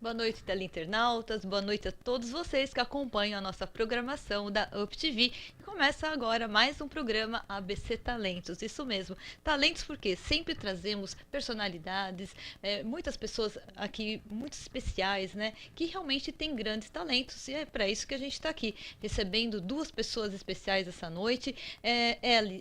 boa noite, teleinternautas, boa noite a todos vocês que acompanham a nossa programação da UpTV. Começa agora mais um programa ABC Talentos, isso mesmo, talentos porque sempre trazemos personalidades, muitas pessoas aqui muito especiais, né, que realmente têm grandes talentos e é para isso que a gente está aqui, recebendo duas pessoas especiais essa noite,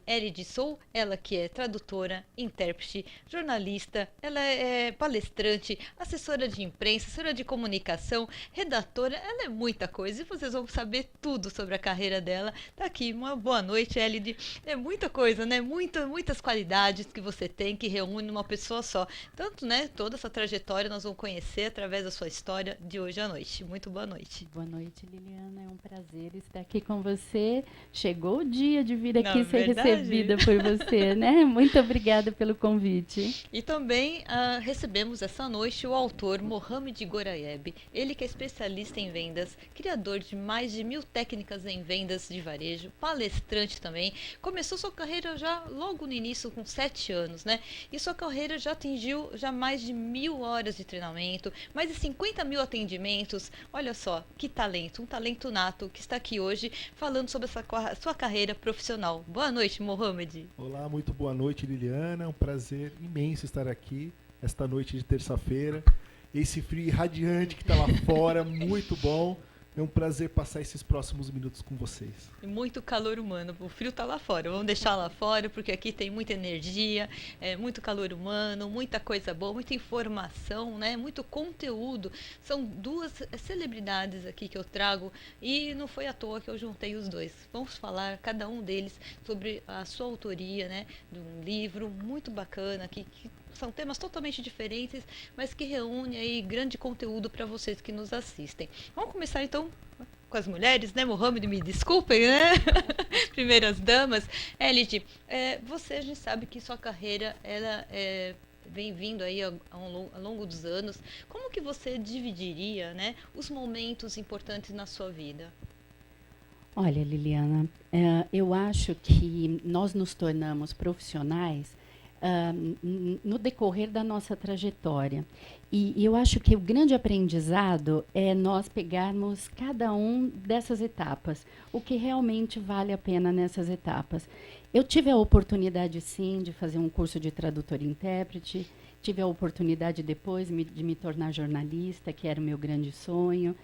Elide Sou, ela que é tradutora, intérprete, jornalista, ela é palestrante, assessora de imprensa, assessora de comunicação, redatora, ela é muita coisa e vocês vão saber tudo sobre a carreira dela. Tá aqui, uma boa noite, Elide. É muita coisa, né? Muitas qualidades que você tem que reúne numa pessoa só. Tanto, né? Toda essa trajetória nós vamos conhecer através da sua história de hoje à noite. Muito boa noite. Boa noite, Liliana. É um prazer estar aqui com você. Chegou o dia de vir aqui Na ser verdade. recebida por você, né? Muito obrigada pelo convite. E também recebemos essa noite o autor Mohamed Goraieb. Ele que é especialista em vendas, criador de mais de 1000 técnicas em vendas de varejo, palestrante também. Começou sua carreira já logo no início, com 7 anos, né? E sua carreira já atingiu já mais de 1000 horas de treinamento, mais de 50 mil atendimentos. Olha só, que talento, um talento nato que está aqui hoje falando sobre essa sua carreira profissional. Boa noite, Mohamed. Olá, muito boa noite, Liliana. É um prazer imenso estar aqui esta noite de terça-feira. Esse frio radiante que está lá fora, muito bom. É um prazer passar esses próximos minutos com vocês. E muito calor humano. O frio tá lá fora. Vamos deixar lá fora, porque aqui tem muita energia, muito calor humano, muita coisa boa, muita informação, né? Muito conteúdo. São duas celebridades aqui que eu trago e não foi à toa que eu juntei os dois. Vamos falar, cada um deles, sobre a sua autoria, né? De um livro muito bacana que são temas totalmente diferentes, mas que reúne aí grande conteúdo para vocês que nos assistem. Vamos começar então com as mulheres, né? Mohamed, me desculpem, né? Primeiras damas. Elide, você, a gente sabe que sua carreira, ela vem vindo aí ao longo dos anos. Como que você dividiria, né, os momentos importantes na sua vida? Olha, Liliana, eu acho que nós nos tornamos profissionais no decorrer da nossa trajetória. E eu acho que o grande aprendizado é nós pegarmos cada um dessas etapas, o que realmente vale a pena nessas etapas. Eu tive a oportunidade, sim, de fazer um curso de tradutor e intérprete, tive a oportunidade depois de me tornar jornalista, que era o meu grande sonho.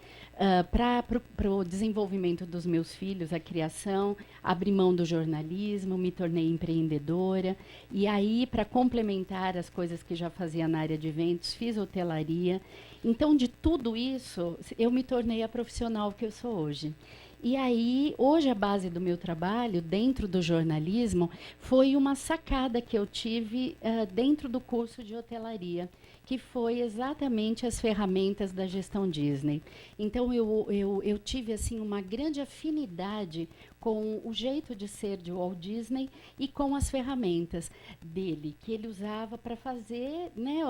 Para o desenvolvimento dos meus filhos, a criação, abri mão do jornalismo, me tornei empreendedora. E aí, para complementar as coisas que já fazia na área de eventos, fiz hotelaria. Então, de tudo isso, eu me tornei a profissional que eu sou hoje. E aí, hoje, a base do meu trabalho, dentro do jornalismo, foi uma sacada que eu tive dentro do curso de hotelaria, que foi exatamente as ferramentas da gestão Disney. Então, eu tive assim, uma grande afinidade com o jeito de ser de Walt Disney e com as ferramentas dele, que ele usava para fazer, né,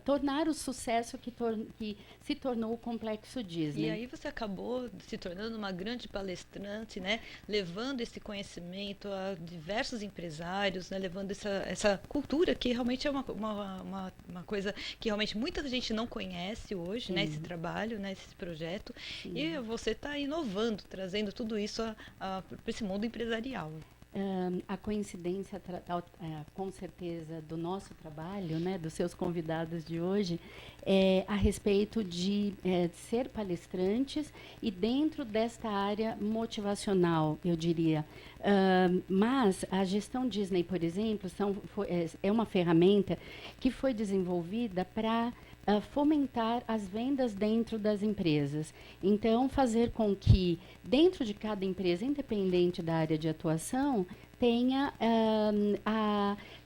tornar o sucesso que se tornou o Complexo Disney. E aí você acabou se tornando uma grande palestrante, né, levando esse conhecimento a diversos empresários, né, levando essa cultura que realmente é uma coisa que realmente muita gente não conhece hoje, né, esse trabalho, né, esse projeto. Sim. E você está inovando, trazendo tudo isso para esse mundo empresarial. A coincidência, com certeza, do nosso trabalho, né, dos seus convidados de hoje, é a respeito de ser palestrantes e dentro desta área motivacional, eu diria. Mas a gestão Disney, por exemplo, é uma ferramenta que foi desenvolvida para fomentar as vendas dentro das empresas. Então, fazer com que, dentro de cada empresa, independente da área de atuação, tenha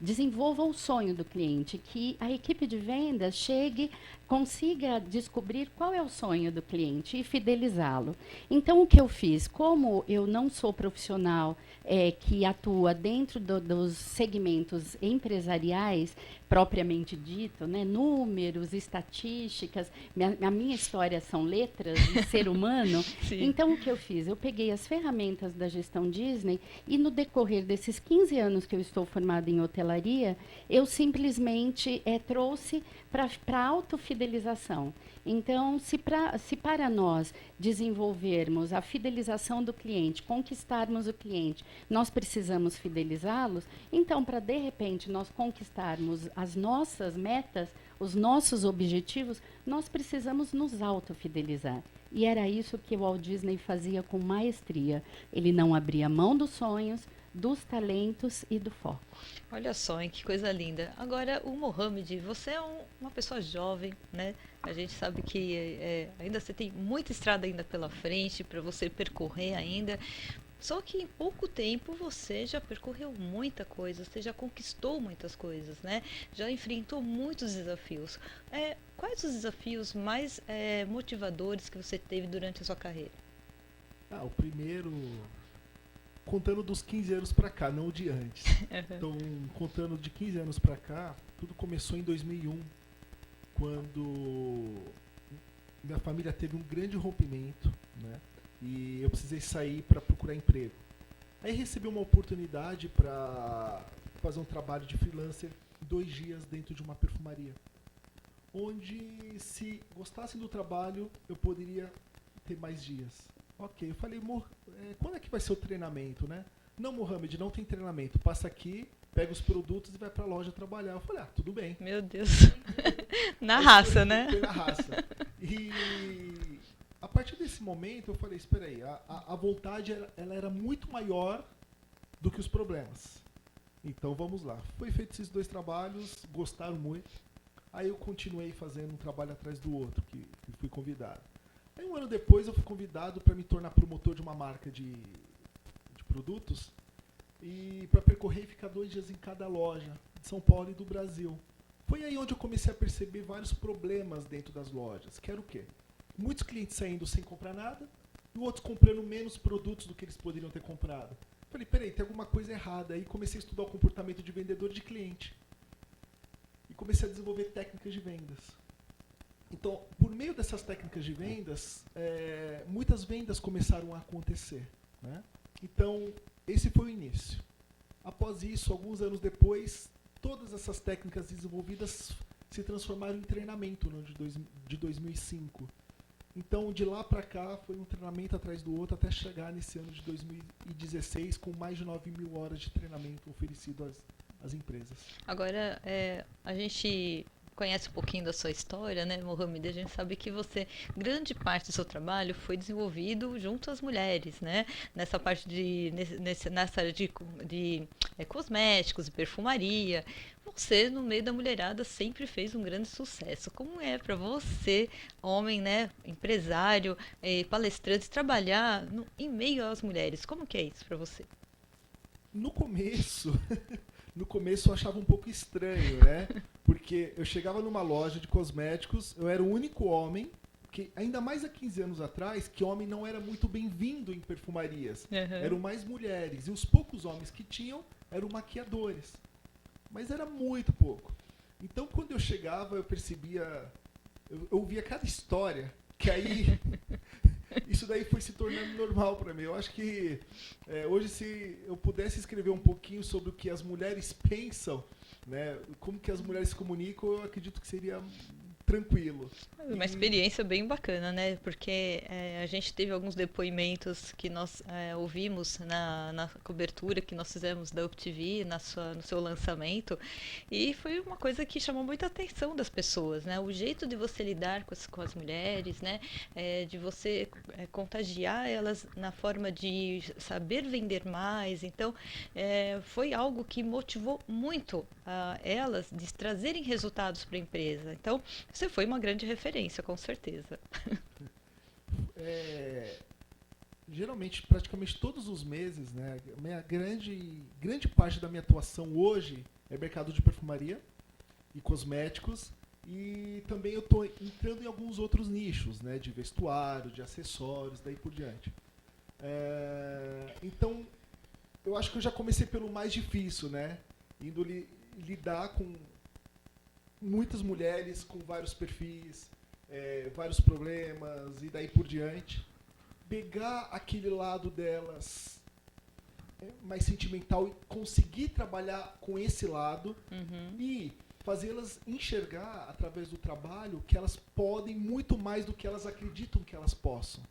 desenvolva o sonho do cliente, que a equipe de vendas consiga descobrir qual é o sonho do cliente e fidelizá-lo. Então, o que eu fiz? Como eu não sou profissional que atua dentro dos segmentos empresariais, propriamente dito, né, números, estatísticas, a minha história são letras de ser humano. Então, o que eu fiz? Eu peguei as ferramentas da gestão Disney e, no decorrer desses 15 anos que eu estou formada em hotelaria, eu simplesmente trouxe para a autofidelização. Então, se para nós desenvolvermos a fidelização do cliente, conquistarmos o cliente, nós precisamos fidelizá-los, então, para de repente nós conquistarmos as nossas metas, os nossos objetivos, nós precisamos nos autofidelizar. E era isso que o Walt Disney fazia com maestria. Ele não abria mão dos sonhos, dos talentos e do foco. Olha só, hein, que coisa linda. Agora, o Mohamed, você é uma pessoa jovem, né? A gente sabe que ainda você tem muita estrada ainda pela frente para você percorrer ainda. Só que em pouco tempo você já percorreu muita coisa, você já conquistou muitas coisas, né? Já enfrentou muitos desafios. Quais os desafios mais motivadores que você teve durante a sua carreira? O primeiro, contando dos 15 anos para cá, não o de antes. Então, contando de 15 anos para cá, tudo começou em 2001, quando minha família teve um grande rompimento, né? E eu precisei sair para procurar emprego. Aí recebi uma oportunidade para fazer um trabalho de freelancer 2 dias dentro de uma perfumaria, onde, se gostassem do trabalho, eu poderia ter mais dias. Ok, eu falei, quando é que vai ser o treinamento, né? Não, Mohamed, não tem treinamento. Passa aqui, pega os produtos e vai para a loja trabalhar. Eu falei, tudo bem. Meu Deus. Na raça, né? Foi na raça. E a partir desse momento eu falei, espera aí, a vontade ela era muito maior do que os problemas. Então vamos lá. Foi feito esses 2 trabalhos, gostaram muito. Aí eu continuei fazendo um trabalho atrás do outro, que fui convidado. Aí 1 ano depois eu fui convidado para me tornar promotor de uma marca de produtos e para percorrer e ficar 2 dias em cada loja de São Paulo e do Brasil. Foi aí onde eu comecei a perceber vários problemas dentro das lojas, que era o quê? Muitos clientes saindo sem comprar nada e outros comprando menos produtos do que eles poderiam ter comprado. Falei, peraí, tem alguma coisa errada. Aí comecei a estudar o comportamento de vendedor e de cliente. E comecei a desenvolver técnicas de vendas. Então, por meio dessas técnicas de vendas, muitas vendas começaram a acontecer, né? Então, esse foi o início. Após isso, alguns anos depois, todas essas técnicas desenvolvidas se transformaram em treinamento no ano de 2005. Então, de lá para cá, foi um treinamento atrás do outro, até chegar nesse ano de 2016, com mais de 9.000 horas de treinamento oferecido às empresas. Agora, a gente conhece um pouquinho da sua história, né, Mohamed? A gente sabe que grande parte do seu trabalho foi desenvolvido junto às mulheres, né? Nessa parte nessa área de cosméticos e perfumaria. Você, no meio da mulherada, sempre fez um grande sucesso. Como é para você, homem, né, empresário, palestrante, trabalhar em meio às mulheres? Como que é isso para você? No começo eu achava um pouco estranho, né? Porque eu chegava numa loja de cosméticos, eu era o único homem, que ainda mais há 15 anos atrás, que homem não era muito bem-vindo em perfumarias. Eram mais mulheres. E os poucos homens que tinham eram maquiadores. Mas era muito pouco. Então, quando eu chegava, eu percebia... Eu ouvia cada história, que aí... Isso daí foi se tornando normal para mim. Eu acho que hoje, se eu pudesse escrever um pouquinho sobre o que as mulheres pensam, né, como que as mulheres se comunicam, eu acredito que seria tranquilo. Uma experiência bem bacana, né? Porque a gente teve alguns depoimentos que nós ouvimos na cobertura que nós fizemos da UpTV, no seu lançamento, e foi uma coisa que chamou muita atenção das pessoas, né? O jeito de você lidar com as mulheres, né? De você contagiar elas na forma de saber vender mais. Então, foi algo que motivou muito elas de trazerem resultados para a empresa. Então, você foi uma grande referência, com certeza. Geralmente, praticamente todos os meses, né, grande parte da minha atuação hoje é mercado de perfumaria e cosméticos, e também eu estou entrando em alguns outros nichos, né, de vestuário, de acessórios, daí por diante. Então, eu acho que eu já comecei pelo mais difícil, né, indo lidar com muitas mulheres com vários perfis, vários problemas e daí por diante. Pegar aquele lado delas mais sentimental e conseguir trabalhar com esse lado e fazê-las enxergar através do trabalho que elas podem muito mais do que elas acreditam que elas possam,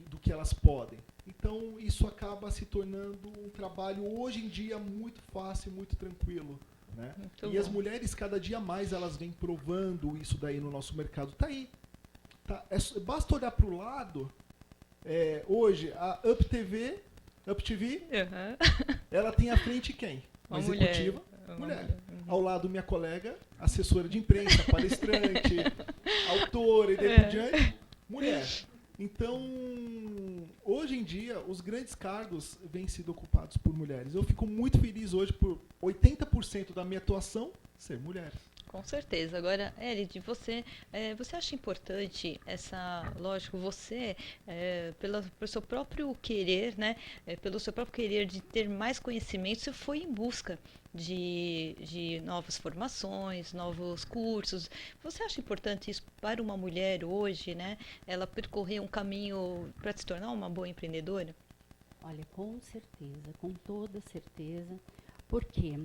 do que elas podem. Então isso acaba se tornando um trabalho hoje em dia muito fácil, muito tranquilo, né? Muito e bom. as mulheres cada dia mais elas vêm provando isso daí no nosso mercado. Tá aí. Tá? Basta olhar para o lado. Hoje a UpTV, ela tem à frente quem? Uma executiva, mulher. mulher. Ao lado minha colega, assessora de imprensa, palestrante, autora e daí por diante, mulher. Então, hoje em dia, os grandes cargos vêm sido ocupados por mulheres. Eu fico muito feliz hoje por 80% da minha atuação ser mulher. Com certeza. Agora, Erid, você acha importante lógico, você, pelo seu próprio querer, né, pelo seu próprio querer de ter mais conhecimento, você foi em busca de novas formações, novos cursos. Você acha importante isso para uma mulher hoje, né, ela percorrer um caminho para se tornar uma boa empreendedora? Olha, com certeza, com toda certeza. Porque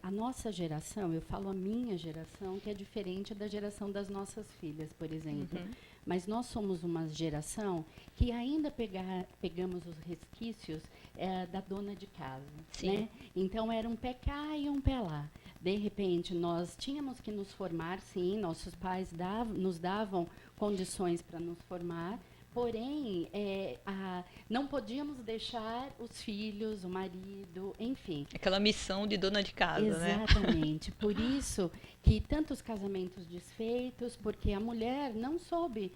a nossa geração, eu falo a minha geração, que é diferente da geração das nossas filhas, por exemplo. Mas nós somos uma geração que ainda pegamos os resquícios da dona de casa. Né? Então, era um pé cá e um pé lá. De repente, nós tínhamos que nos formar, sim, nossos pais nos davam condições para nos formar. Porém, não podíamos deixar os filhos, o marido, enfim. Aquela missão de dona de casa, Exatamente. Né? Por isso que tantos casamentos desfeitos, porque a mulher não soube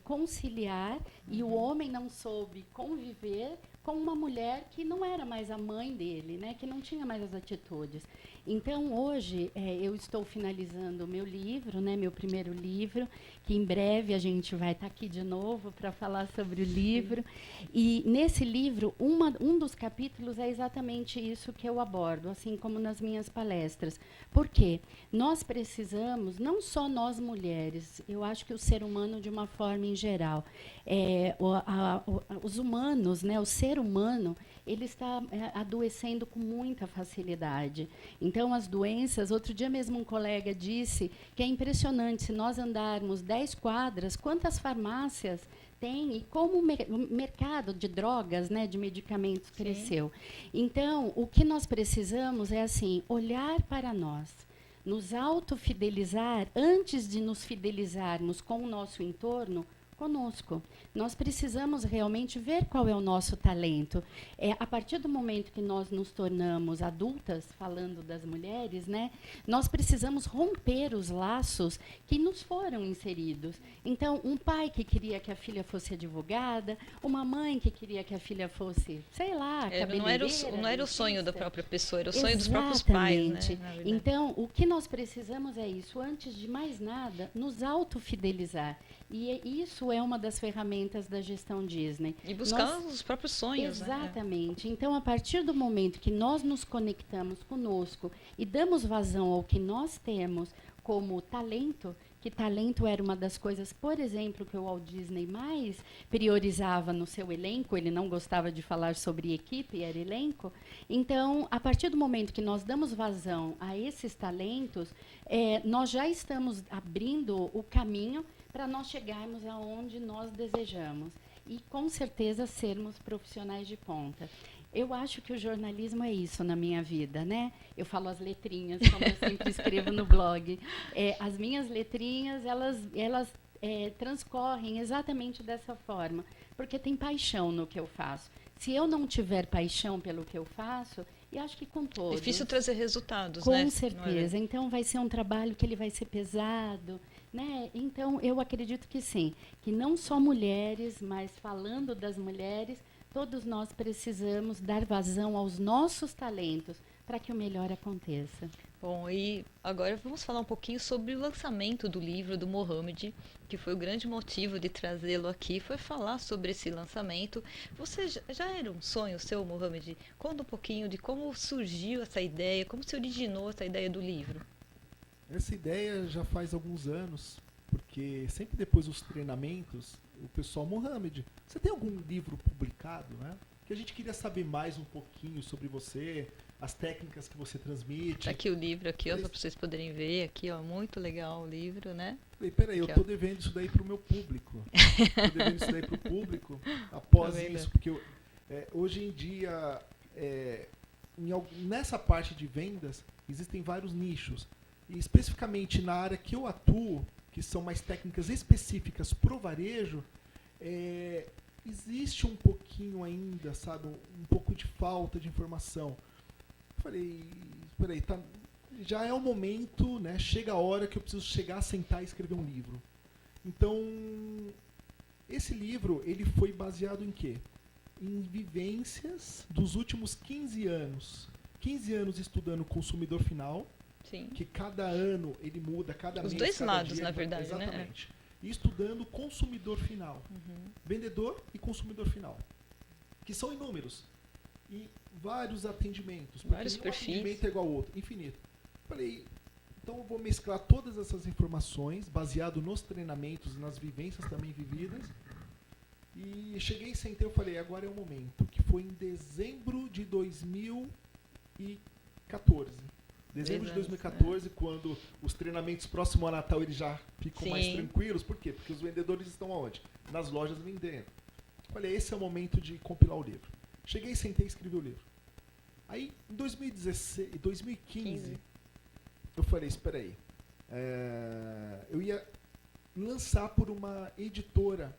conciliar e o homem não soube conviver com uma mulher que não era mais a mãe dele, né? Que não tinha mais as atitudes. Então, hoje, eu estou finalizando o meu livro, né? Meu primeiro livro, que em breve a gente vai estar aqui de novo para falar sobre o livro. E nesse livro, um dos capítulos é exatamente isso que eu abordo, assim como nas minhas palestras. Por quê? Nós precisamos, não só nós mulheres, eu acho que o ser humano de uma forma em geral, os humanos, né, o ser humano, ele está adoecendo com muita facilidade. Então, as doenças, outro dia mesmo um colega disse que é impressionante, se nós andarmos 10 quadras, quantas farmácias tem e como o mercado de drogas, né, de medicamentos cresceu. Então, o que nós precisamos é assim, olhar para nós, nos autofidelizar antes de nos fidelizarmos com o nosso entorno, conosco. Nós precisamos realmente ver qual é o nosso talento. A partir do momento que nós nos tornamos adultas, falando das mulheres, né, nós precisamos romper os laços que nos foram inseridos. Então, um pai que queria que a filha fosse advogada, uma mãe que queria que a filha fosse, sei lá, cabeleireira. Não era o sonho da própria pessoa, era o sonho dos próprios pais. Né, então, o que nós precisamos é isso, antes de mais nada, nos autofidelizar. E isso é uma das ferramentas da gestão Disney. E buscar os próprios sonhos. Exatamente. Né? Então, a partir do momento que nós nos conectamos conosco e damos vazão ao que nós temos como talento, que talento era uma das coisas, por exemplo, que o Walt Disney mais priorizava no seu elenco, ele não gostava de falar sobre equipe, era elenco. Então, a partir do momento que nós damos vazão a esses talentos, nós já estamos abrindo o caminho para nós chegarmos aonde nós desejamos e, com certeza, sermos profissionais de ponta. Eu acho que o jornalismo é isso na minha vida, né? Eu falo as letrinhas, como eu sempre escrevo no blog. As minhas letrinhas, elas transcorrem exatamente dessa forma, porque tem paixão no que eu faço. Se eu não tiver paixão pelo que eu faço, e acho que com todos... Difícil trazer resultados, né? Com certeza. Então, vai ser um trabalho que ele vai ser pesado, né? Então, eu acredito que sim, que não só mulheres, mas falando das mulheres, todos nós precisamos dar vazão aos nossos talentos para que o melhor aconteça. Bom, e agora vamos falar um pouquinho sobre o lançamento do livro do Mohamed, que foi o grande motivo de trazê-lo aqui, foi falar sobre esse lançamento. Você já era um sonho seu, Mohamed? Conta um pouquinho de como surgiu essa ideia, como se originou essa ideia do livro. Essa ideia já faz alguns anos, porque sempre depois dos treinamentos, o pessoal, Mohamed, você tem algum livro publicado, né? que a gente queria saber mais um pouquinho sobre você, as técnicas que você transmite. Tá aqui o livro aqui, ó, para vocês poderem ver aqui, ó, muito legal o livro, né? Falei, peraí, eu Aqui, tô ó. devendo isso daí pro meu público. Tô devendo isso daí pro público após Tá vendo? isso, porque hoje em dia, nessa parte de vendas, existem vários nichos. E especificamente na área que eu atuo, que são mais técnicas específicas pro varejo, existe um pouquinho ainda, sabe, um pouco de falta de informação. Falei, peraí, já é o momento, né? Chega a hora que eu preciso chegar, sentar e escrever um livro. Então, esse livro, ele foi baseado em quê? Em vivências dos últimos 15 anos. 15 anos estudando consumidor final, Sim. que cada ano ele muda, cada mês, Os dois cada lados, dia, na verdade, né? exatamente. E estudando consumidor final. Vendedor e consumidor final. Que são inúmeros. E vários atendimentos. Porque Vários nenhum perfis. atendimento é igual ao outro. Infinito. Falei, então eu vou mesclar todas essas informações, baseado nos treinamentos, nas vivências também vividas. E cheguei e sentei e falei, agora é o momento. Que foi em dezembro de 2014. Dezembro de 2014, quando os treinamentos próximo ao Natal eles já ficam mais tranquilos. Por quê? Porque os vendedores estão aonde? Nas lojas vendendo. Falei, esse é o momento de compilar o livro. Cheguei, sentei e escrevi o livro. Aí, em 2015, eu falei, espera aí. Eu ia lançar por uma editora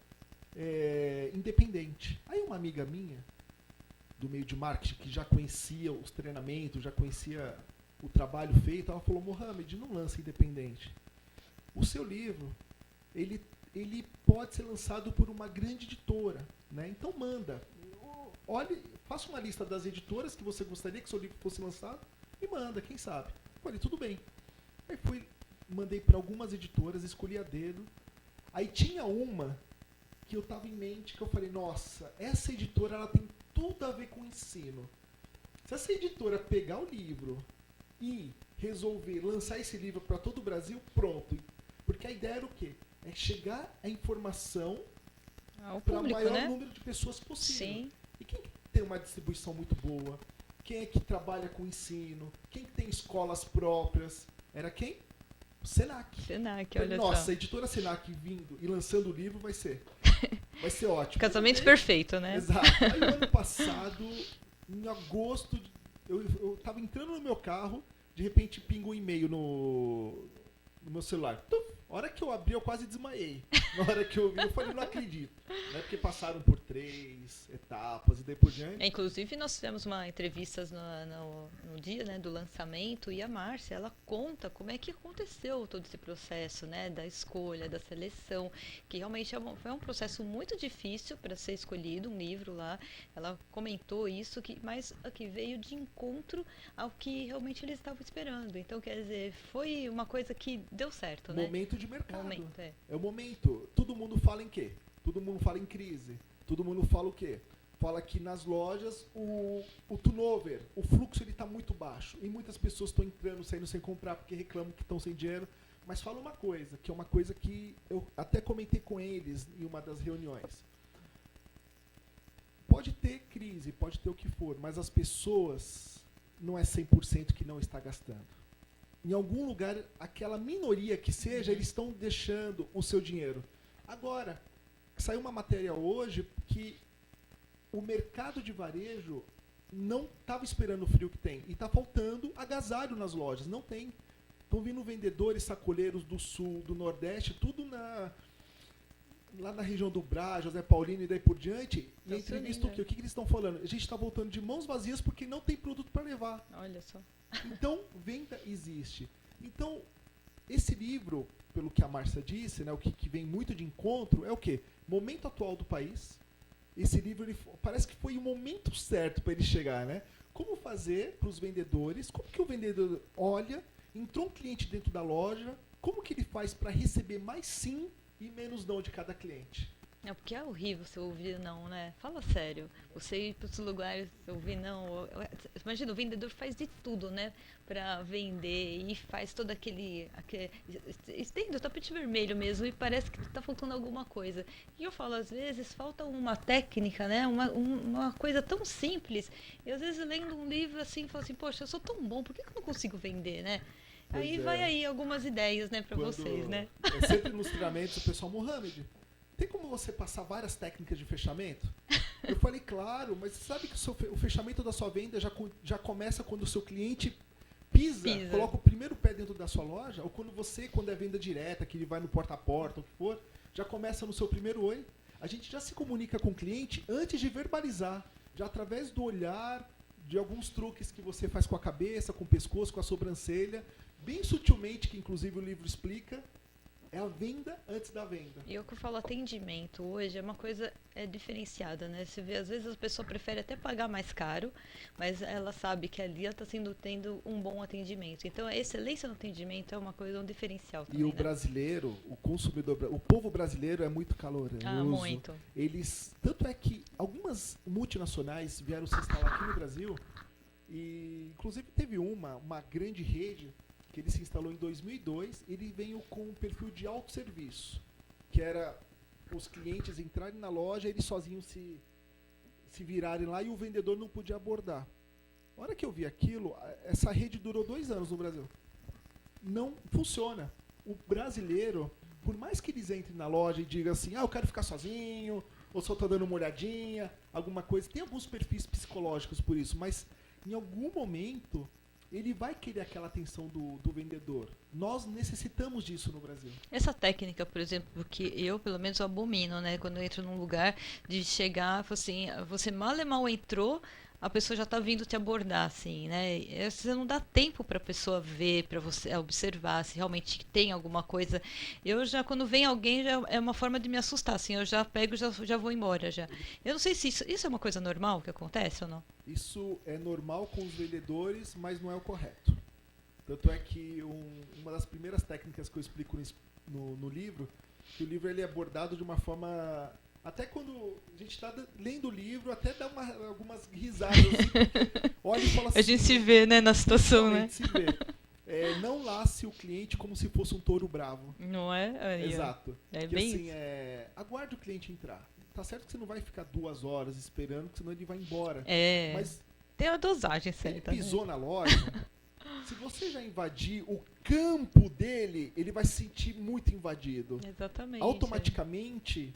independente. Aí uma amiga minha, do meio de marketing, que já conhecia os treinamentos, já conhecia o trabalho feito, ela falou, Mohamed, não lança independente. O seu livro, ele pode ser lançado por uma grande editora, né? Então manda. Olhe, faça uma lista das editoras que você gostaria que seu livro fosse lançado e manda, quem sabe. Falei, tudo bem. Aí mandei para algumas editoras, escolhi a dedo. Aí tinha uma que eu estava em mente, que eu falei, nossa, essa editora ela tem tudo a ver com o ensino. Se essa editora pegar o livro e resolver lançar esse livro para todo o Brasil, pronto. Porque a ideia era o quê? É chegar a informação para o maior número de pessoas possível. Sim. E quem tem uma distribuição muito boa? Quem é que trabalha com ensino? Quem tem escolas próprias? Era quem? O Senac. Senac, olha só. Nossa, a editora Senac vindo e lançando o livro vai ser ótimo. Casamento perfeito, né? Exato. Aí no ano passado, em agosto, eu tava entrando no meu carro, de repente pinga um e-mail no meu celular. A hora que eu abri, eu quase desmaiei. Na hora que eu vi, eu falei, não acredito. Né? Porque passaram por 3 etapas e daí por diante. Inclusive, nós fizemos uma entrevista no dia, né, do lançamento, e a Márcia, ela conta como é que aconteceu todo esse processo, né, da escolha, da seleção, que realmente foi um processo muito difícil para ser escolhido um livro lá. Ela comentou isso, mas que veio de encontro ao que realmente eles estavam esperando. Então, quer dizer, foi uma coisa que deu certo, né? Momento de mercado. É o momento. Todo mundo fala em quê? Todo mundo fala em crise. Todo mundo fala o quê? Fala que nas lojas o turnover, o fluxo ele está muito baixo. E muitas pessoas estão entrando, saindo sem comprar porque reclamam que estão sem dinheiro. Mas fala uma coisa, que é uma coisa que eu até comentei com eles em uma das reuniões. Pode ter crise, pode ter o que for, mas as pessoas não é 100% que não está gastando. Em algum lugar, aquela minoria que seja, eles estão deixando o seu dinheiro. Agora, saiu uma matéria hoje que o mercado de varejo não estava esperando o frio que tem. E está faltando agasalho nas lojas. Não tem. Estão vindo vendedores, sacoleiros do sul, do nordeste, tudo lá na região do Brás, José Paulino e daí por diante. E a entrevista, o que eles estão falando? A gente está voltando de mãos vazias porque não tem produto para levar. Olha só. Então, venda existe. Então, esse livro, pelo que a Márcia disse, né, o que vem muito de encontro é o quê? Momento atual do país. Esse livro parece que foi o momento certo para ele chegar, né? Como fazer para os vendedores, como que o vendedor olha, entrou um cliente dentro da loja, como que ele faz para receber mais sim e menos não de cada cliente? É porque é horrível você ouvir não, né? Fala sério. Você ir para os lugares ouvir não. Imagina, o vendedor faz de tudo, né? Para vender e faz todo aquele estende o tapete vermelho mesmo e parece que tá faltando alguma coisa. E eu falo, às vezes falta uma técnica, né? Uma coisa tão simples. E às vezes lendo um livro assim, falo assim, poxa, eu sou tão bom, por que eu não consigo vender, né? Pois Aí é. vai aí algumas ideias, né, para vocês, né? É sempre nos treinamentos o pessoal, Mohamed, tem como você passar várias técnicas de fechamento? Eu falei, claro, mas você sabe que o fechamento da sua venda já começa quando o seu cliente pisa, coloca o primeiro pé dentro da sua loja, ou quando é venda direta, que ele vai no porta a porta, o que for, já começa no seu primeiro oi. A gente já se comunica com o cliente antes de verbalizar, já através do olhar, de alguns truques que você faz com a cabeça, com o pescoço, com a sobrancelha, bem sutilmente, que inclusive o livro explica. É a venda antes da venda. E eu que falo, atendimento hoje é uma coisa diferenciada, né? Você vê, às vezes a pessoa prefere até pagar mais caro, mas ela sabe que ali ela está tendo um bom atendimento. Então a excelência no atendimento é uma coisa, um diferencial também, E o né? brasileiro, o consumidor, o povo brasileiro é muito caloroso. Ah, muito. Tanto é que algumas multinacionais vieram se instalar aqui no Brasil, e inclusive teve uma grande rede que ele se instalou em 2002, ele veio com um perfil de autosserviço, que era os clientes entrarem na loja, eles sozinhos se virarem lá e o vendedor não podia abordar. Na hora que eu vi aquilo, essa rede durou 2 anos no Brasil. Não funciona. O brasileiro, por mais que eles entrem na loja e digam assim, eu quero ficar sozinho, ou só estou dando uma olhadinha, alguma coisa, tem alguns perfis psicológicos por isso, mas em algum momento ele vai querer aquela atenção do vendedor. Nós necessitamos disso no Brasil. Essa técnica, por exemplo, que eu, pelo menos, abomino, né? Quando eu entro num lugar, de chegar, assim, você mal e mal entrou, a pessoa já está vindo te abordar, assim, né? Você não dá tempo para a pessoa ver, para você observar se realmente tem alguma coisa. Eu já, quando vem alguém, já é uma forma de me assustar, assim, eu já pego, já vou embora, já. Eu não sei se isso é uma coisa normal que acontece ou não. Isso é normal com os vendedores, mas não é o correto. Tanto é que uma das primeiras técnicas que eu explico no livro, que o livro ele é abordado de uma forma... Até quando a gente está lendo o livro, até dá algumas risadas. Assim, olha e fala assim... A gente se vê, né, na situação, né? Se vê. Não lace o cliente como se fosse um touro bravo. Não é? Aí, Exato. É Porque, bem assim, isso. aguarde o cliente entrar. Tá certo que você não vai ficar 2 horas esperando, porque senão ele vai embora. Mas tem a dosagem ele certa. pisou na loja. Se você já invadir o campo dele, ele vai se sentir muito invadido. Exatamente. Automaticamente,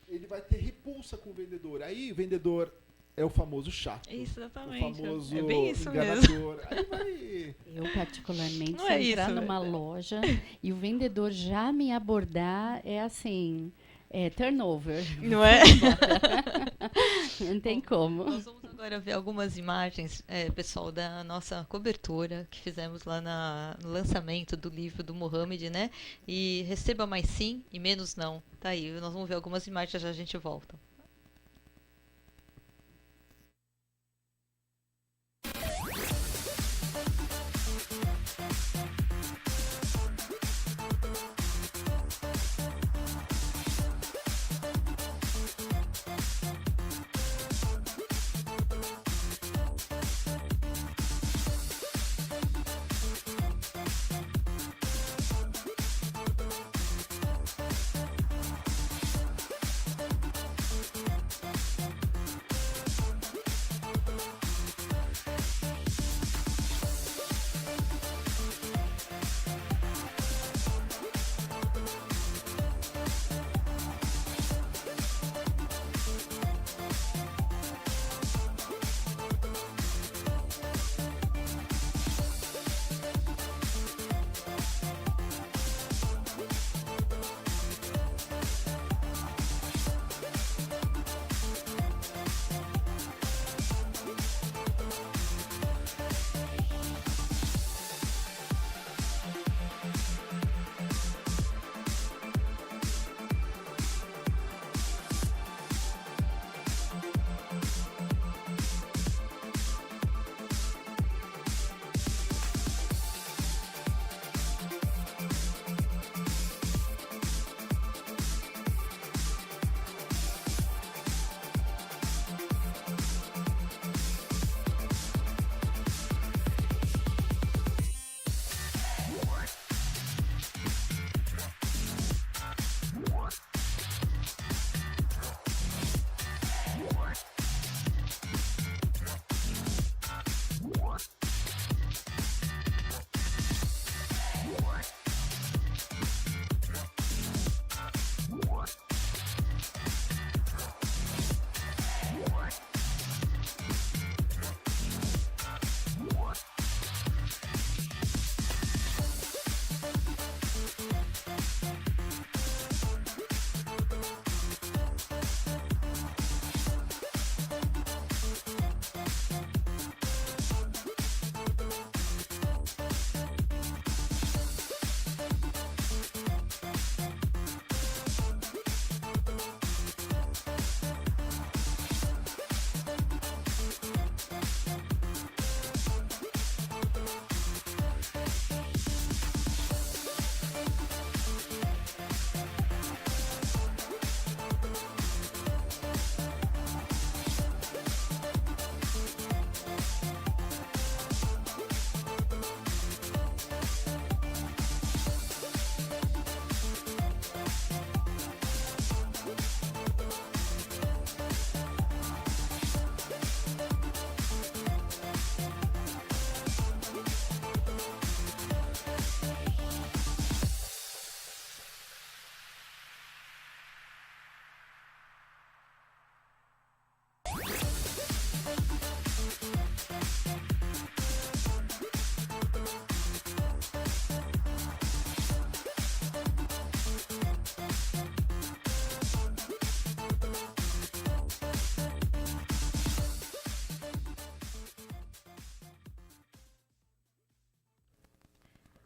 ele vai ter repulsa com o vendedor. Aí o vendedor é o famoso chato. Exatamente. O famoso É bem isso enganador. mesmo. Aí vai... Eu, particularmente, Não se é entrar isso, numa loja e o vendedor já me abordar, é assim, turnover. Não é? Não tem como. Nós vamos agora ver algumas imagens, pessoal, da nossa cobertura que fizemos lá no lançamento do livro do Mohamed, né? E receba mais sim e menos não. Tá aí, nós vamos ver algumas imagens, já a gente volta.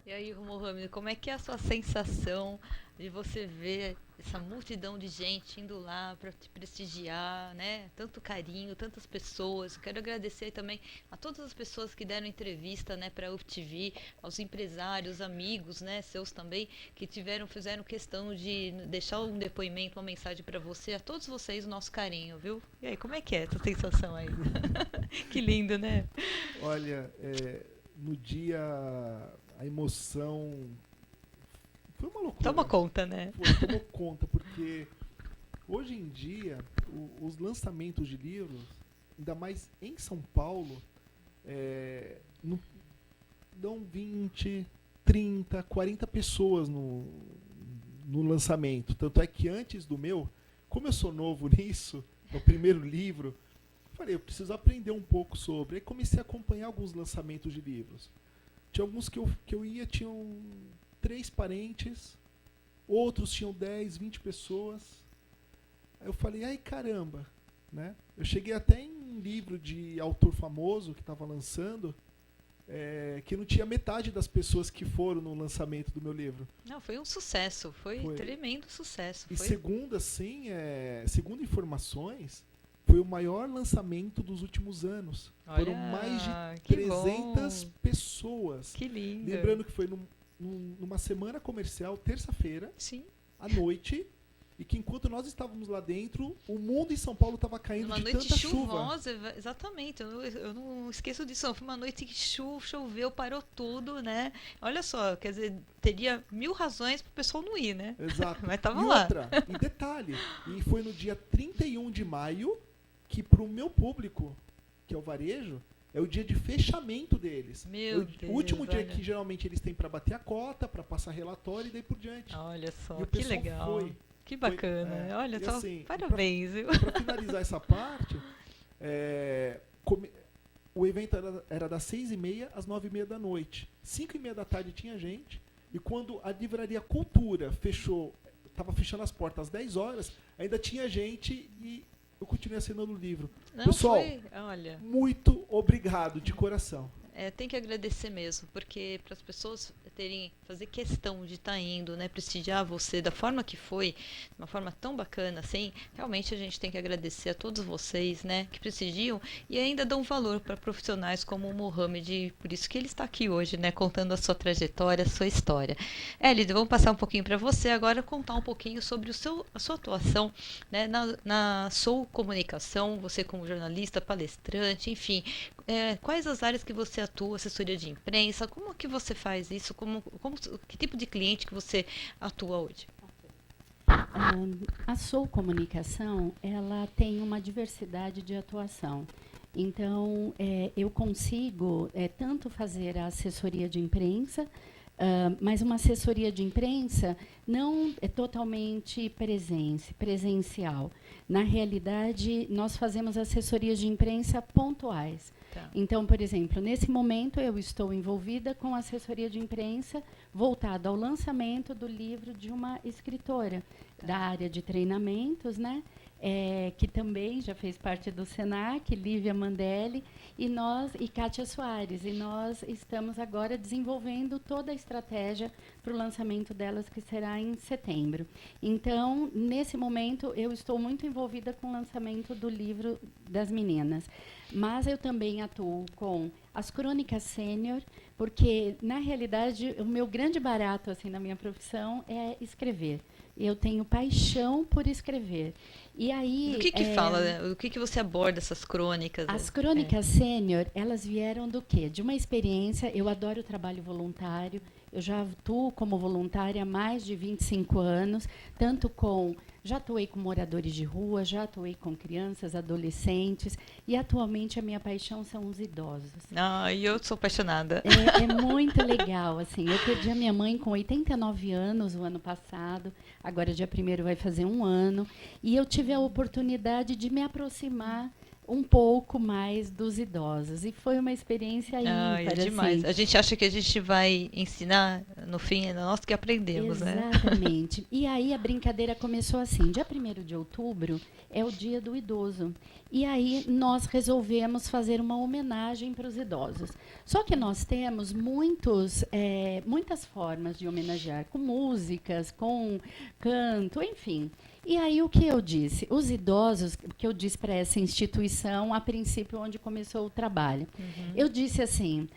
E aí, Mohamed, como é que é a sua sensação de você ver essa multidão de gente indo lá para te prestigiar, né? Tanto carinho, tantas pessoas. Eu quero agradecer também a todas as pessoas que deram entrevista, né, para a UFTV, aos empresários, amigos, né, seus também, que fizeram questão de deixar um depoimento, uma mensagem para você. A todos vocês, o nosso carinho, viu? E aí, como é que é essa sensação aí? Que lindo, né? Olha, no dia a emoção foi uma loucura. Toma conta, né? Tomou conta, porque hoje em dia os lançamentos de livros, ainda mais em São Paulo, dão 20, 30, 40 pessoas no lançamento. Tanto é que antes do meu, como eu sou novo nisso, no primeiro livro, falei, eu preciso aprender um pouco sobre. Aí comecei a acompanhar alguns lançamentos de livros. Tinha alguns que eu ia, tinham 3 parentes, outros tinham 10, 20 pessoas. Aí eu falei, ai caramba, né? Eu cheguei até em um livro de autor famoso que estava lançando, que não tinha metade das pessoas que foram no lançamento do meu livro. Não, foi um sucesso, foi tremendo sucesso. E foi... segundo informações, foi o maior lançamento dos últimos anos. Olha, foram mais de 300 pessoas. Que lindo. Lembrando que foi numa semana comercial, terça-feira, à noite, e que enquanto nós estávamos lá dentro, o mundo em São Paulo estava caindo de tanta chuvosa, chuva. Exatamente, eu não esqueço disso. Foi uma noite que choveu, parou tudo, né? Olha só, quer dizer, teria 1000 razões para o pessoal não ir, né? Exato. Mas estava lá. E detalhe, e foi no dia 31 de maio, que para o meu público, que é o varejo, é o dia de fechamento deles. Meu Deus, o último dia que geralmente eles têm para bater a cota, para passar relatório e daí por diante. Olha só, e que legal. Que bacana. Olha só, assim, parabéns. Para finalizar essa parte, o evento era das 6h30 às 9h30 da noite. 5h30 da tarde tinha gente, e quando a livraria Cultura estava fechando as portas às 10 horas, ainda tinha gente e eu continuei assinando o livro. Não, pessoal, olha, muito obrigado de coração. Tem que agradecer mesmo, porque para as pessoas fazer questão de estar indo, né, prestigiar você da forma que foi, de uma forma tão bacana, assim, realmente a gente tem que agradecer a todos vocês, né, que prestigiam e ainda dão valor para profissionais como o Mohamed, por isso que ele está aqui hoje, né, contando a sua trajetória, a sua história. Elide, vamos passar um pouquinho para você agora, contar um pouquinho sobre a sua atuação, né, na Soul Comunicação, você como jornalista, palestrante, enfim, quais as áreas que você atua, assessoria de imprensa, como que você faz isso, que tipo de cliente que você atua hoje? A Soul Comunicação, ela tem uma diversidade de atuação. Então, eu consigo tanto fazer a assessoria de imprensa, mas uma assessoria de imprensa não é totalmente presencial. Na realidade, nós fazemos assessorias de imprensa pontuais. Tá. Então, por exemplo, nesse momento eu estou envolvida com assessoria de imprensa voltada ao lançamento do livro de uma escritora da área de treinamentos, né? Que também já fez parte do Senac, Lívia Mandelli, e Kátia Soares. E nós estamos agora desenvolvendo toda a estratégia para o lançamento delas, que será em setembro. Então, nesse momento, eu estou muito envolvida com o lançamento do livro das meninas. Mas eu também atuo com as crônicas sênior, porque, na realidade, o meu grande barato assim, na minha profissão é escrever. Eu tenho paixão por escrever. E aí, do que fala, né? O que você aborda essas crônicas? As crônicas sênior, elas vieram do quê? De uma experiência, eu adoro o trabalho voluntário, eu já atuo como voluntária há mais de 25 anos, já atuei com moradores de rua, já atuei com crianças, adolescentes, e atualmente a minha paixão são os idosos. E eu sou apaixonada. É muito legal, assim, eu perdi a minha mãe com 89 anos o ano passado, agora dia 1º vai fazer 1 ano, e eu tive a oportunidade de me aproximar um pouco mais dos idosos. E foi uma experiência ímpar. É demais. Assim. A gente acha que a gente vai ensinar no fim é nós que aprendemos, né? Exatamente. E aí a brincadeira começou assim, dia 1º de outubro é o dia do idoso. E aí nós resolvemos fazer uma homenagem para os idosos. Só que nós temos muitas formas de homenagear, com músicas, com canto, enfim. E aí o que eu disse? Os idosos, que eu disse para essa instituição, a princípio, onde começou o trabalho. Eu disse assim,